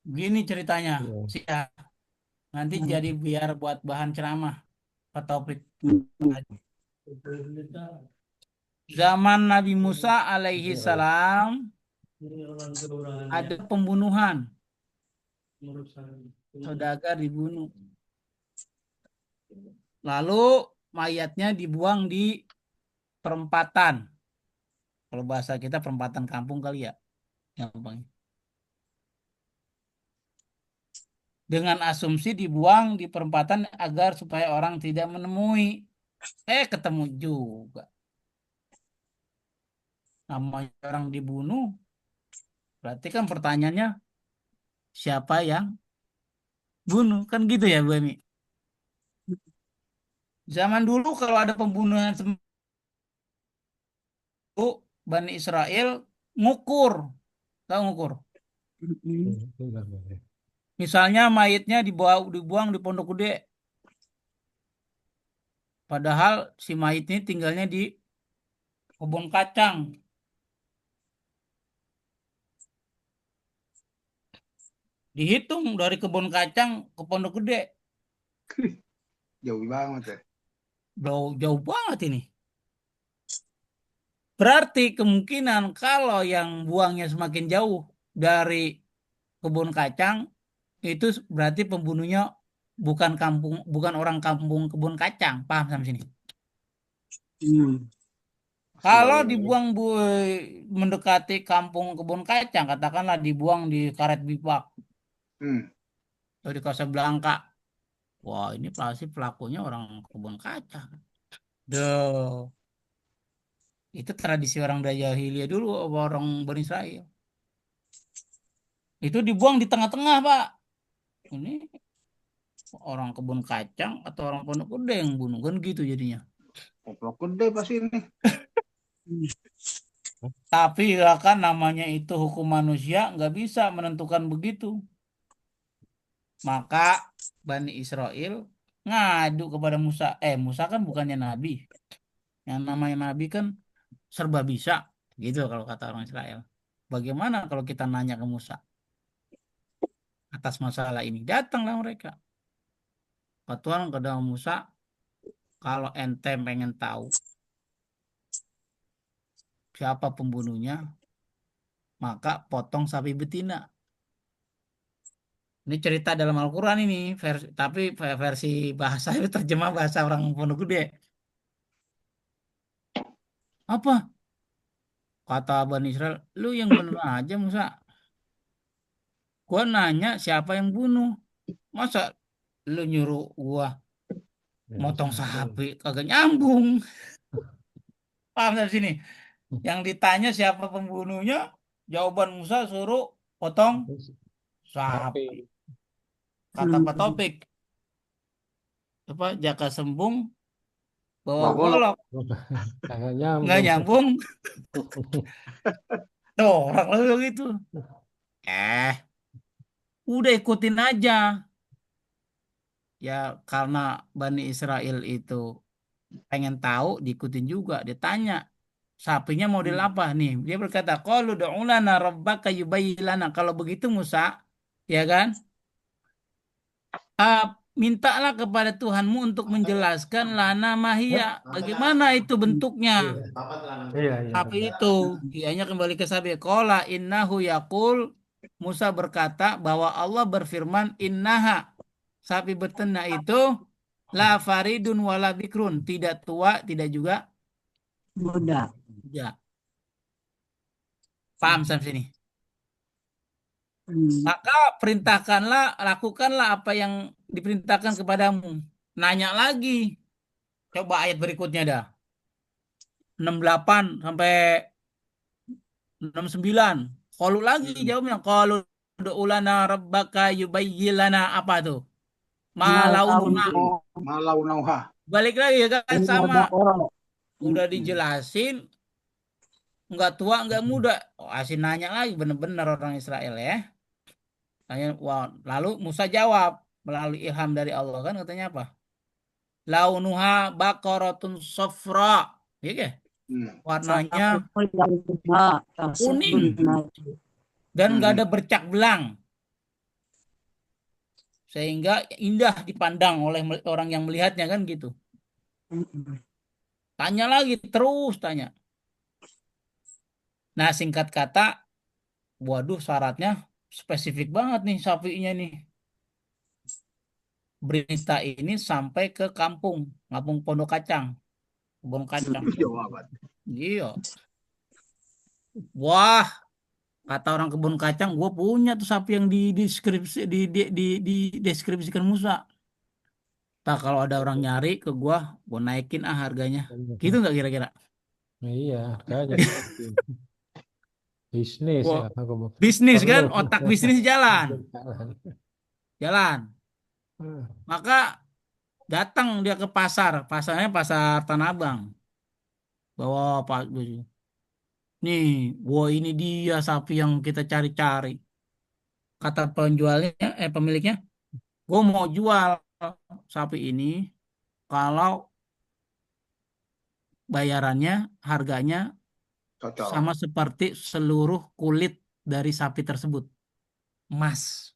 Gini ceritanya. Ya. Ya, nanti jadi biar buat bahan ceramah Pak Taufik. Zaman Nabi Musa alaihi salam ada pembunuhan. Saudagar dibunuh. Lalu mayatnya dibuang di perempatan. Kalau bahasa kita perempatan kampung kali ya. Gampang. Dengan asumsi dibuang di perempatan agar supaya orang tidak menemui. Ketemu juga. Namanya orang dibunuh. Berarti kan pertanyaannya siapa yang bunuh? Kan gitu ya Bu Emi? Zaman dulu kalau ada pembunuhan Bani Israel ngukur. Tahu ngukur? Misalnya mayitnya dibuang di Pondok Gede. Padahal si mayit ini tinggalnya di kebun kacang. Dihitung dari kebun kacang ke Pondok Gede. Jauh banget ya. Jauh, jauh banget ini. Berarti kemungkinan kalau yang buangnya semakin jauh dari kebun kacang, itu berarti pembunuhnya bukan orang kampung kebun kacang. Paham sampai sini? Kalau dibuang mendekati kampung kebun kacang, katakanlah dibuang di Karet Bipak Hmm. atau di Casablanca. Wah, ini pasti pelakunya orang kebun kacang. Duh, itu tradisi orang jahiliyah dulu, orang Bani Israel. Itu dibuang di tengah-tengah, Pak. Ini orang kebun kacang atau orang pondok gede yang bunuh kan gitu jadinya. Goblok gede pasti ini. Tapi ya kan namanya itu hukum manusia nggak bisa menentukan begitu. Maka Bani Israel ngadu kepada Musa. Musa kan bukannya nabi. Yang namanya nabi kan serba bisa. Gitu kalau kata orang Israel. Bagaimana kalau kita nanya ke Musa atas masalah ini? Datanglah mereka. Tuhan ke dalam Musa, kalau ente pengen tahu siapa pembunuhnya, maka potong sapi betina. Ini cerita dalam Al-Quran ini, tapi versi bahasa itu terjemah bahasa orang Pondok Gede. Apa? Kata Bani Israel, lu yang bener aja Musa. Gua nanya siapa yang bunuh. Masa lu nyuruh gua motong sapi? Kagak nyambung. Paham dari sini? Yang ditanya siapa pembunuhnya, jawaban Musa suruh potong sapi. Kata Pak Topik, apa jaka sembung bawa Bawa golok. golok. Kagak Nggak nyambung. nyambung. Tuh orang lu gitu. Eh, udah ikutin aja. Ya karena Bani Israel itu pengen tahu, diikutin juga. Ditanya, sapinya model apa nih? Dia berkata, qalu ud'u lana rabbaka yubayyin lana. Kalau begitu Musa, ya kan? Ah, mintalah kepada Tuhanmu untuk menjelaskan lana mahia. Bagaimana itu bentuknya? Iya, iya. Sapi itu, ianya kembali ke sapi. Qala innahu yaqul. Musa berkata bahwa Allah berfirman, innaha. Sapi betina itu la faridun wala bikrun. Tidak tua, tidak juga Muda. muda. Paham sampai sini? Maka perintahkanlah, lakukanlah apa yang diperintahkan kepadamu. Nanya lagi. Coba ayat berikutnya dah. 68 sampai 69. Qalu lagi jawabnya. Qalu ulana rabbaka yubayyilana apa tuh? Malaunuha. Malau nauha. Balik lagi ya kan sama. Udah dijelasin. Nggak tua, nggak muda. Oh, asin nanya lagi. Bener-bener orang Israel ya. Tanya, wah, lalu Musa jawab. Melalui ilham dari Allah kan katanya apa? Launuha baqaratun safra. Iya ke? Warnanya kuning. Dan nggak ada bercak belang. Sehingga indah dipandang oleh orang yang melihatnya kan gitu. Tanya lagi, terus tanya. Nah singkat kata, waduh syaratnya spesifik banget nih sapinya nih. Berita ini sampai ke kampung Pondok Kacang, kebun kacang. Iya. Wah, kata orang kebun kacang, gue punya tuh sapi yang deskripsikan Musa. Tak kalau ada orang nyari ke gue naikin harganya. Gitu nggak kira-kira? Iya, harganya. Bisnis Wah, ya, aku bisnis kan, perlu. otak bisnis jalan, Jalan. jalan. Maka datang dia ke pasar, pasarnya pasar Tanah Abang. Bawa Pak, nih, wah ini dia sapi yang kita cari-cari. Kata penjualnya, pemiliknya, gue mau jual sapi ini kalau bayarannya, harganya Cocok. sama seperti seluruh kulit dari sapi tersebut. Emas.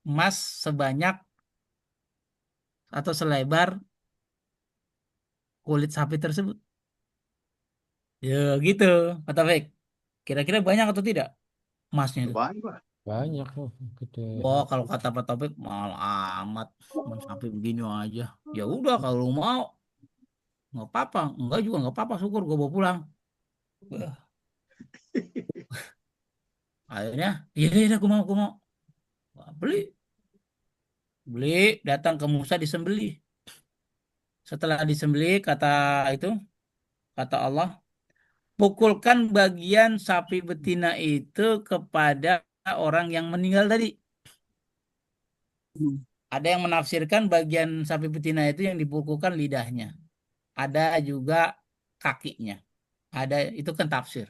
Emas sebanyak atau selebar kulit sapi tersebut. Ya gitu, kata Fik. Kira-kira banyak atau tidak emasnya itu? Banyak. Banyak loh, gede. Wah, kalau kata Pak Taufik mahal amat. Cuma sampai begini aja. Ya udah kalau lu mau nggak apa-apa. Enggak juga nggak apa-apa. Syukur gue bawa pulang. Wah, akhirnya, iya iya aku mau, aku mau. Wah, beli, beli. Datang ke Musa disembelih. Setelah disembelih kata Allah, pukulkan bagian sapi betina itu kepada orang yang meninggal tadi. Ada yang menafsirkan bagian sapi betina itu yang dibungkukan lidahnya. Ada juga kakinya. Ada itu kan tafsir.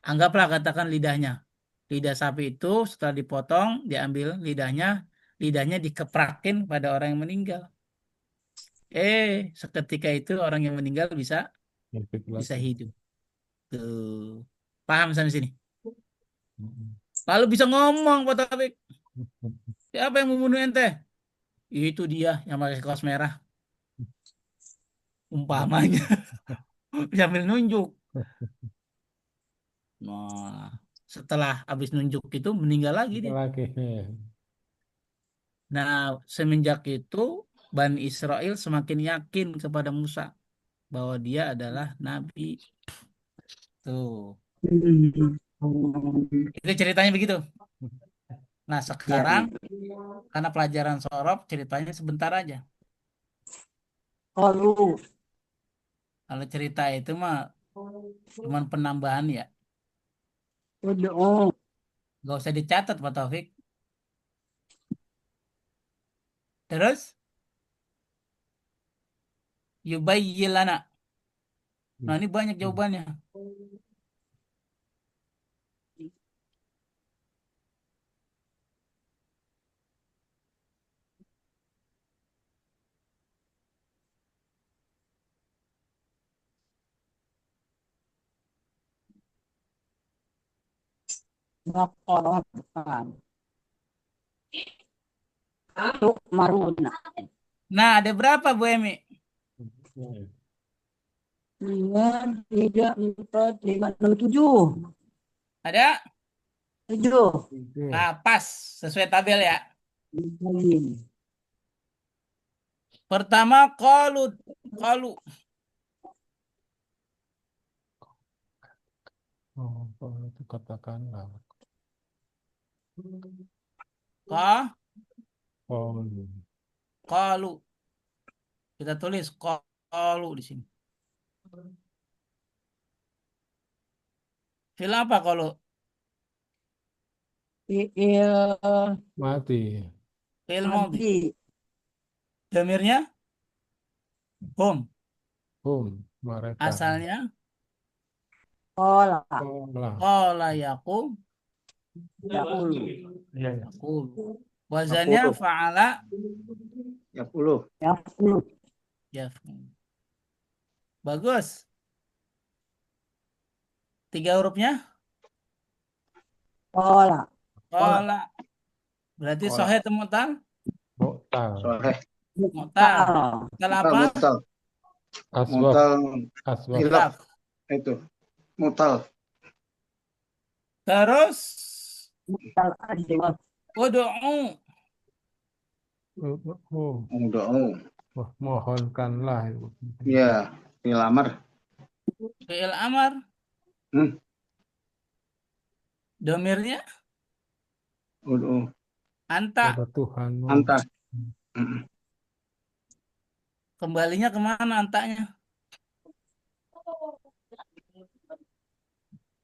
Anggaplah katakan lidahnya. Lidah sapi itu setelah dipotong, diambil lidahnya, lidahnya dikeprakin pada orang yang meninggal. Seketika itu orang yang meninggal bisa Hidup bisa lagi. hidup. Tuh. Paham sampai sini? Mm-mm. Lalu bisa ngomong Pak Taufik. Siapa yang membunuh ente? Itu dia yang pakai kaos merah. Umpamanya sambil nunjuk. Nah, setelah habis nunjuk itu meninggal lagi Itu dia. lagi. Nah, semenjak itu Bani Israel semakin yakin kepada Musa bahwa dia adalah nabi. Tuh. Itu ceritanya begitu. Nah, sekarang karena pelajaran sorof ceritanya sebentar aja. Kalau Kalau cerita itu mah cuman penambahan ya. udah Gak usah dicatat Pak Taufik. Terus yubayyilana. Nah, ini banyak jawabannya. bakalan untuk maruna. Nah, ada berapa Bu Emi? 5, 3, 4, 5, 6, 7. Ada? 7. Nah, pas sesuai tabel ya. Pertama kalu Oh, kalau itu katakanlah. ka Oh, kalu. Kita tulis kalu di sini. Fil apa kalau Fi'il mati. fil madhi? madi. Damirnya hum. Mereka. Asalnya Kola. Lah. qala yaqum Yaqulu. Iya, iya. yaqul. Wazannya Yaqulu. fa'ala Yaqulu. Yaqulu. yaf'ul. Bagus. 3 hurufnya Kola. qala. Berarti Qala. sahih atau mu'tal? Mu'tal. Soleh. Mu'tal. Mu'tal apa? Mutal. Aswaf. Mutal. Aswaf. Hilaf. Hilaf. Itu. Mutal. Terus Mutal ajwab. ud'u. Doa. Mohonkanlah. Ya. Dilamar. Fi'il amar. Hmm. Domirnya Ud'u. anta. Kepada Tuhanmu. Anta. Mm-mm. Kembalinya kemana antanya?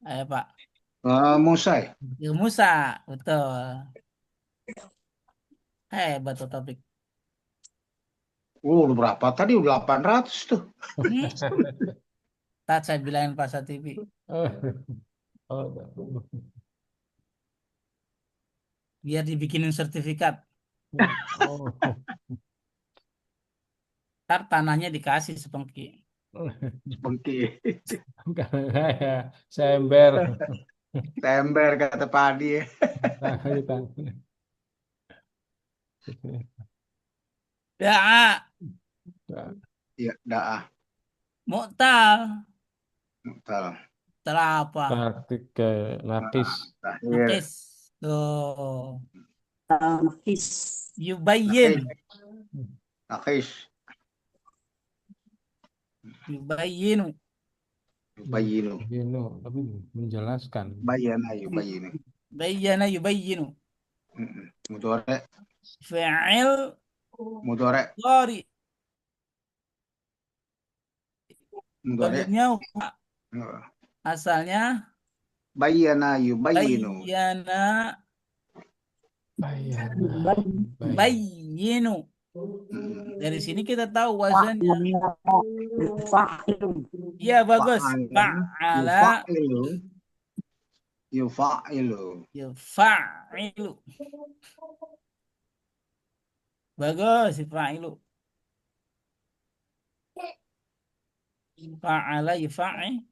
Ayo Pak. Musa. Ya, Musa. Betul. Hebat tuh topik. Udah berapa tadi? Udah 800 tuh. Tak saya bilangin Pak Sativi. Oh, Biar dibikinin sertifikat. oh. Ntar tanahnya dikasih sepengki. Bengki. Ya, sember. Tember kata Padi. Da'a. Ya, daah. Mu'tal. Mutal. Telah apa? Praktik nakis. Terakhir. Nakis. Tuh. Tangkis. Yubayyin. Nakis. Yubayyinu. Bayinu. Gino, tapi menjelaskan. Bayana yubayinu. Bayyana yubayyinu. Mudore. Fi'il Mudore. dhari. Mudore. Damirnya asalnya Bayana yubayinu. bayyana Bayana. Bayyinu. Hmm. Dari sini kita tahu wazannya. Fa'ilun. Iya, bagus. Fa'alun, Fa'ala yufa'ilu, yufa'ilu. yufa'ilu. Bagus, yufa'ilu. Fa'ala yufa'i.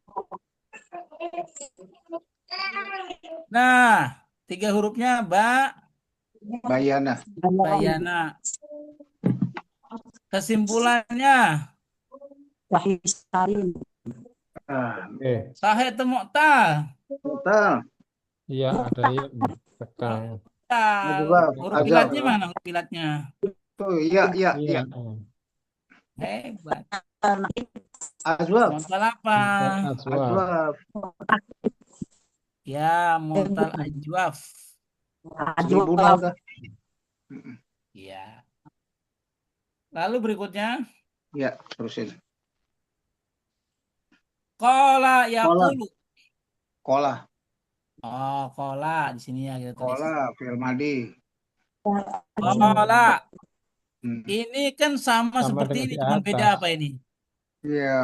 Nah, 3 hurufnya Bayana. bayana. Kesimpulannya, Sahih salim. Ah, Oke. sahih atau mu'tal? betul. Iya, ada yang tekan. Ajwaf, Huruf ajab. ilatnya mana huruf ilatnya? Oh, iya, iya, Iya. iya. Hebat. Ajwaf, Mu'tal apa? Aswab. ajwaf. Ya, mu'tal ajwaf. Seribu Ajwaf. udah. Ya. Lalu berikutnya, Ya, terusin. qala yaqulu. Kola, Oh, qala di sini ya kita tulis. kola, fi'il madi. Qala. Hmm. Ini kan sama Sama seperti dengan ini, di cuma atas. beda apa ini? Iya,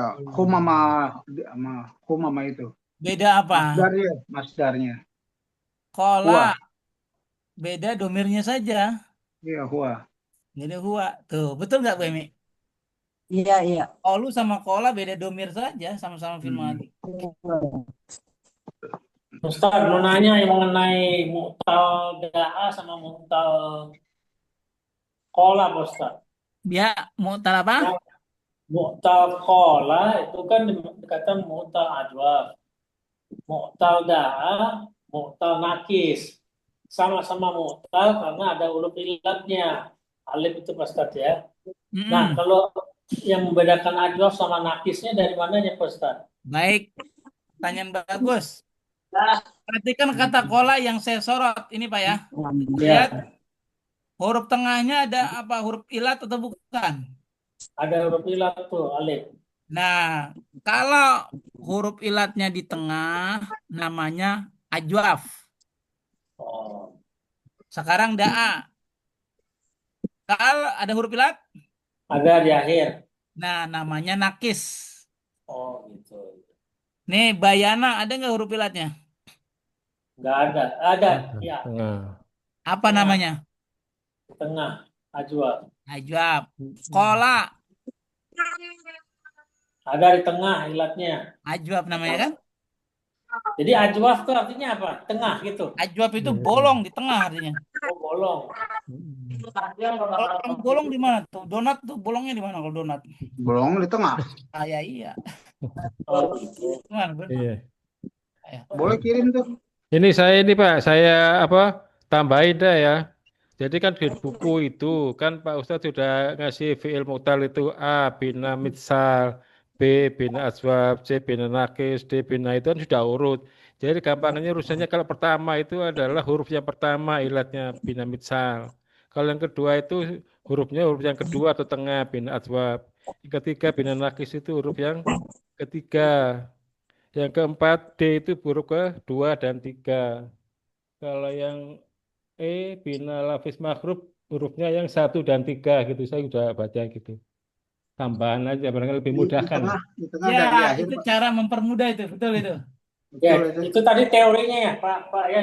humama itu. Beda apa? Masdarnya. Qala. Huwa. Beda domirnya saja. Iya, huwa. Beda huwa. Tuh, betul nggak, Bu Emi? Iya, iya. Qalu sama qala beda domir saja, sama-sama fi'il madi. Ustaz mau nanya yang mengenai mu'tal da'a sama mu'tal kola, Ustaz. Ya, mu'tal apa? Mu'tal kola itu kan dikatakan mu'tal ajwaf. Mu'tal da'a, mu'tal nakis. Sama-sama mu'tal karena ada huruf ilatnya. Alif itu Ustaz ya. Nah, Mm-mm. kalau yang membedakan ajwaf sama nakisnya dari mananya, Ustaz? Baik, pertanyaan bagus. Perhatikan kata kola yang saya sorot ini, Pak ya. Lihat, Ya, huruf tengahnya ada apa? Huruf ilat atau bukan? ada huruf ilat tuh, alif. Nah, kalau huruf ilatnya di tengah, namanya ajwaf. Oh, Sekarang da'a. Kalau ada huruf ilat, ada di akhir. nah namanya nakis. Oh, gitu. Nih, bayana ada nggak huruf ilatnya? Nggak ada. Ada, ya. Tengah. Apa Tengah. namanya? Di tengah, ajwaf. Ajwaf. Kola, Ada di tengah ilatnya. ajwaf namanya kan? Jadi ajwaf tuh artinya apa? Tengah gitu. Ajwaf itu bolong di tengah artinya. Oh, bolong. Kalau orang bolong di mana tuh? Donat tuh bolongnya di mana kalau donat? Bolong di tengah. Ah, ya iya. Oh, gitu. Gimana, Bun? Iya. Ayo. Boleh kirim tuh. Ini Pak, saya tambahin dah ya. Jadi kan di buku itu kan Pak Ustadz sudah ngasih fi'il mu'tal itu A bina mitsal, B bina aswab, C bina nakis, D bina itu kan sudah urut. Jadi gampangnya urusannya kalau pertama itu adalah huruf yang pertama ilatnya bina mitsal. Kalau yang kedua itu hurufnya huruf yang kedua atau tengah bina aswab. Yang ketiga bina nakis itu huruf yang ketiga. Yang keempat D itu huruf kedua dan tiga. Kalau yang bina lafis makhruf hurufnya yang 1 dan 3 gitu. Saya sudah baca gitu. Tambahan aja barangkali lebih mudah Di kan. tengah Ya, dan di akhir, itu Pak. cara mempermudah itu, betul itu. Ya, Betul itu. itu tadi teorinya ya, Pak ya,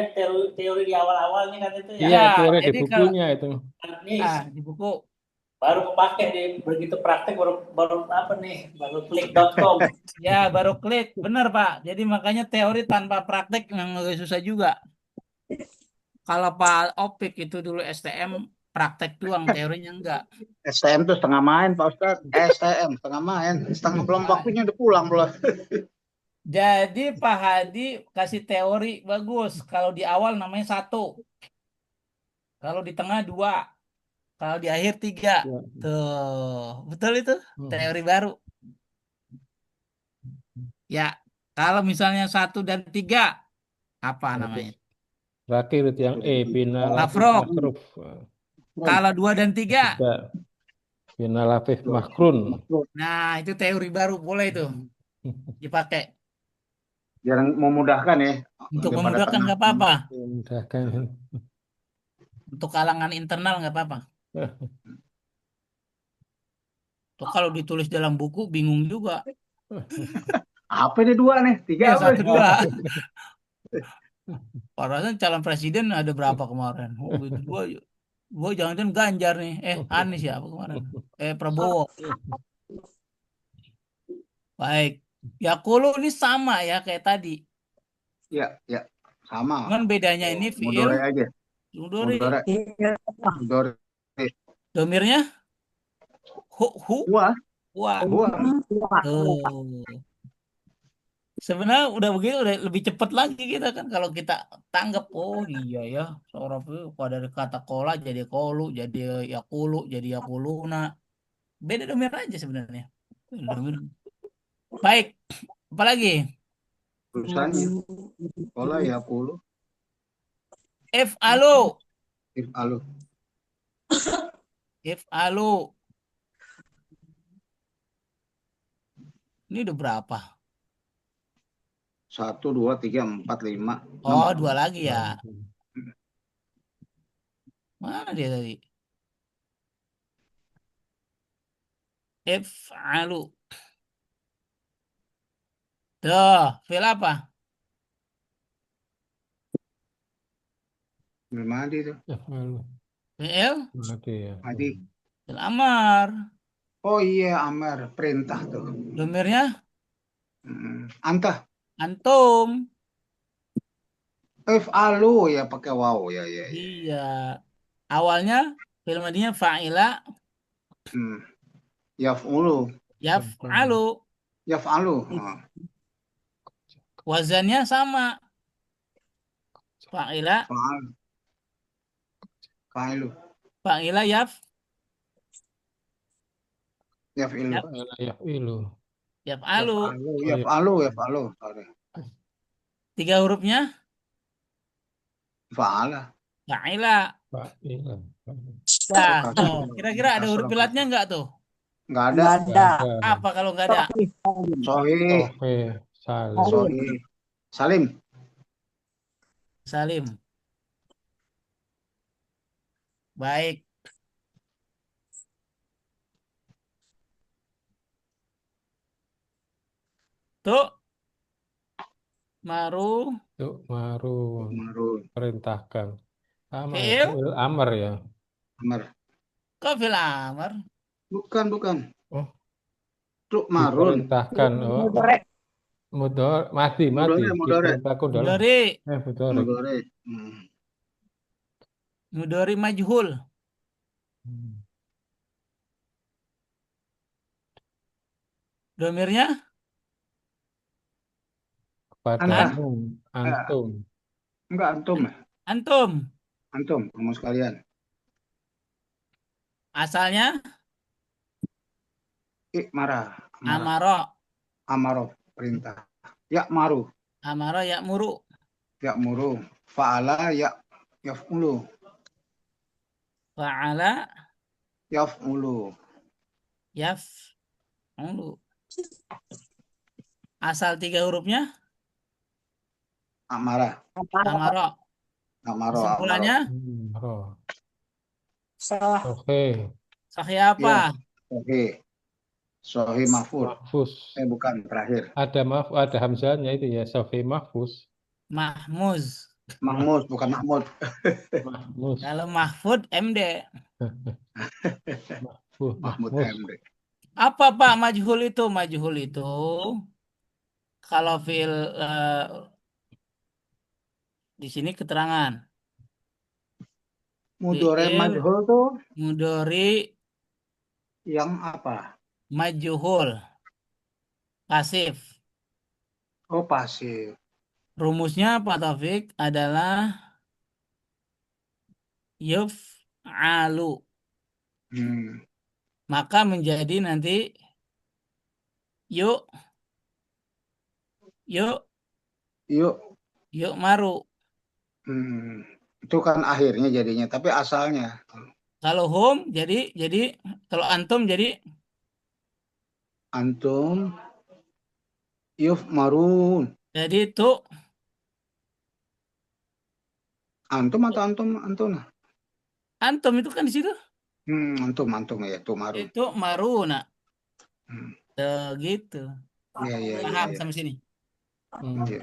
teori di awal-awalnya kan itu ya. Iya, Ya, itu ada di jadi kalau bukunya itu. Ini di buku. baru kepake di begitu praktek baru apa nih? Baru klik.com. Ya, baru klik. Benar, Pak. Jadi makanya teori tanpa praktek yang agak susah juga. Kalau Pak Opik itu dulu STM praktek doang, teorinya enggak. STM tuh setengah main, Pak Ustadz. STM setengah main. Setengah belum waktunya udah pulang belum. Jadi Pak Hadi kasih teori bagus. Kalau di awal namanya 1. Kalau di tengah 2. Kalau di akhir 3. Ya. Tuh, betul itu teori baru. Ya, kalau misalnya 1 dan 3, apa namanya? Terakhir itu yang bina lafis Mafruk. makhruf. Kalau 2 dan 3, Bina lafis makrun. nah itu teori baru, boleh itu dipakai. Jarang memudahkan ya. Untuk Daripada memudahkan tengah. nggak apa-apa. Memudahkan. Untuk kalangan internal nggak apa-apa. Tuh kalau ditulis dalam buku bingung juga. Apa ini dua nih? Tiga Iya apa? satu dua. Padahal calon presiden ada berapa kemarin? Oh itu dua. Dua jangan-jangan Ganjar nih. Anies ya apa kemarin? Prabowo. Baik. Yakulu ini sama ya kayak tadi. Ya, ya. Sama. Cuman bedanya ini fiil Mudore aja. mudhari. Mudore. Iya. Mudore. Domirnya hu Wah, wa. wah. Tuh. Sebenarnya udah begitu udah lebih cepat lagi kita kan kalau kita tanggap oh iya ya seorang itu kalau dari kata kola jadi kolu jadi yakulu jadi yakuluna beda domir aja sebenarnya. Domir. Baik, apalagi Tulisannya. Pola ya puluh. if'alu If'alu. if'alu ini udah berapa? 1, 2, 3, 4, 5, 6. Oh dua lagi ya. Mana dia tadi? If'alu. Tuh, fil apa? Madi itu. Fi'il Mati ya. Madi. fil amar. Oh iya, Amer. Perintah tuh. Domirnya Antah. antum. If'alu ya pakai waw ya ya. Iya. Awalnya fil madinya fa'ila Yaf'ulu. yaf'alu. Yaf'alu. Wazannya sama. Fa'ila Fa'al. Fa'ilu. fa'ila Yaf'ilu. Yafilu. yaf'alu. Yaf'alu. Yaf'alu. Sorry. 3 hurufnya Fa'ala. fa'ila. Fa'ila. Nah, tuh. Kira-kira ada huruf pilatnya nggak tuh? Nggak ada. Nggak ada. Apa kalau nggak ada? Sohi. Oke, salim. Sohi. Salim. Salim. Baik. Tuh. Maru. Tuh, maru. Marun. Perintahkan. Sama ya, Fi'il. fi'il amr ya. Amar. Kok fil amar? Bukan. Oh, Truk marun. diperintahkan. Oh, mati. Mudore. Diperintahkan dalam. Mudori. Mudore. Mudore. Mudori majhul. Domirnya Kepadamu, antum. Enggak, antum. antum. Antum, kamu sekalian. Asalnya Marah. amaro. Amaro. Perintah. Ya maru. Amaro ya'muru. Ya muru. Fa'ala ya yaf'ulu. Fa'ala Yaf'ulu. yaf'ulu. Asal 3 hurufnya Amara. amaro. Amaro. Kesimpulannya Oh, Salah. oke. sahih apa? Oke. Sohi mahfud. Mahfuz. Bukan terakhir. Ada hamzahnya itu ya, Sofi mahfuz. Mahmuz. Mahmud, bukan Mahmud. Mahmuz. Kalau mahfud MD. Mahmud Mahmuz. MD. Apa Pak majhul itu? Majhul itu kalau fi'il di sini keterangan Mudore fi'il majhul tuh mudhari yang apa? majhul pasif. Oh, pasif. Rumusnya Pak Taufik adalah yuf'alu. Maka menjadi nanti yuk maru. Itu kan akhirnya jadinya, tapi asalnya. Kalau hum jadi kalau antum jadi Antum yuf marun. jadi tu Antum atau antum antuna? Antum itu kan di situ. Antum ya, tumaru. Itu maruna. Hmm. Gitu. Iya, iya, iya, Paham iya. sampai sini? Iya.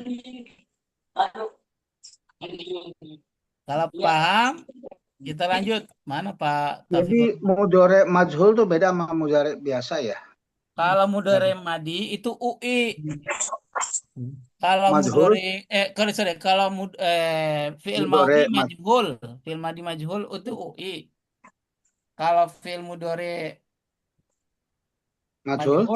Kalau paham, kita lanjut. Mana Pak Jadi Taufikul? mudhari majhul tuh beda sama mudhari biasa ya. Kalau mudhari madi itu UI. Kalau Majhul, mudhari kalau sorry, kalau fi'il mudhari madhi majhul, fi'il madhi majhul itu UI. Kalau fi'il mudhari majhul. majhul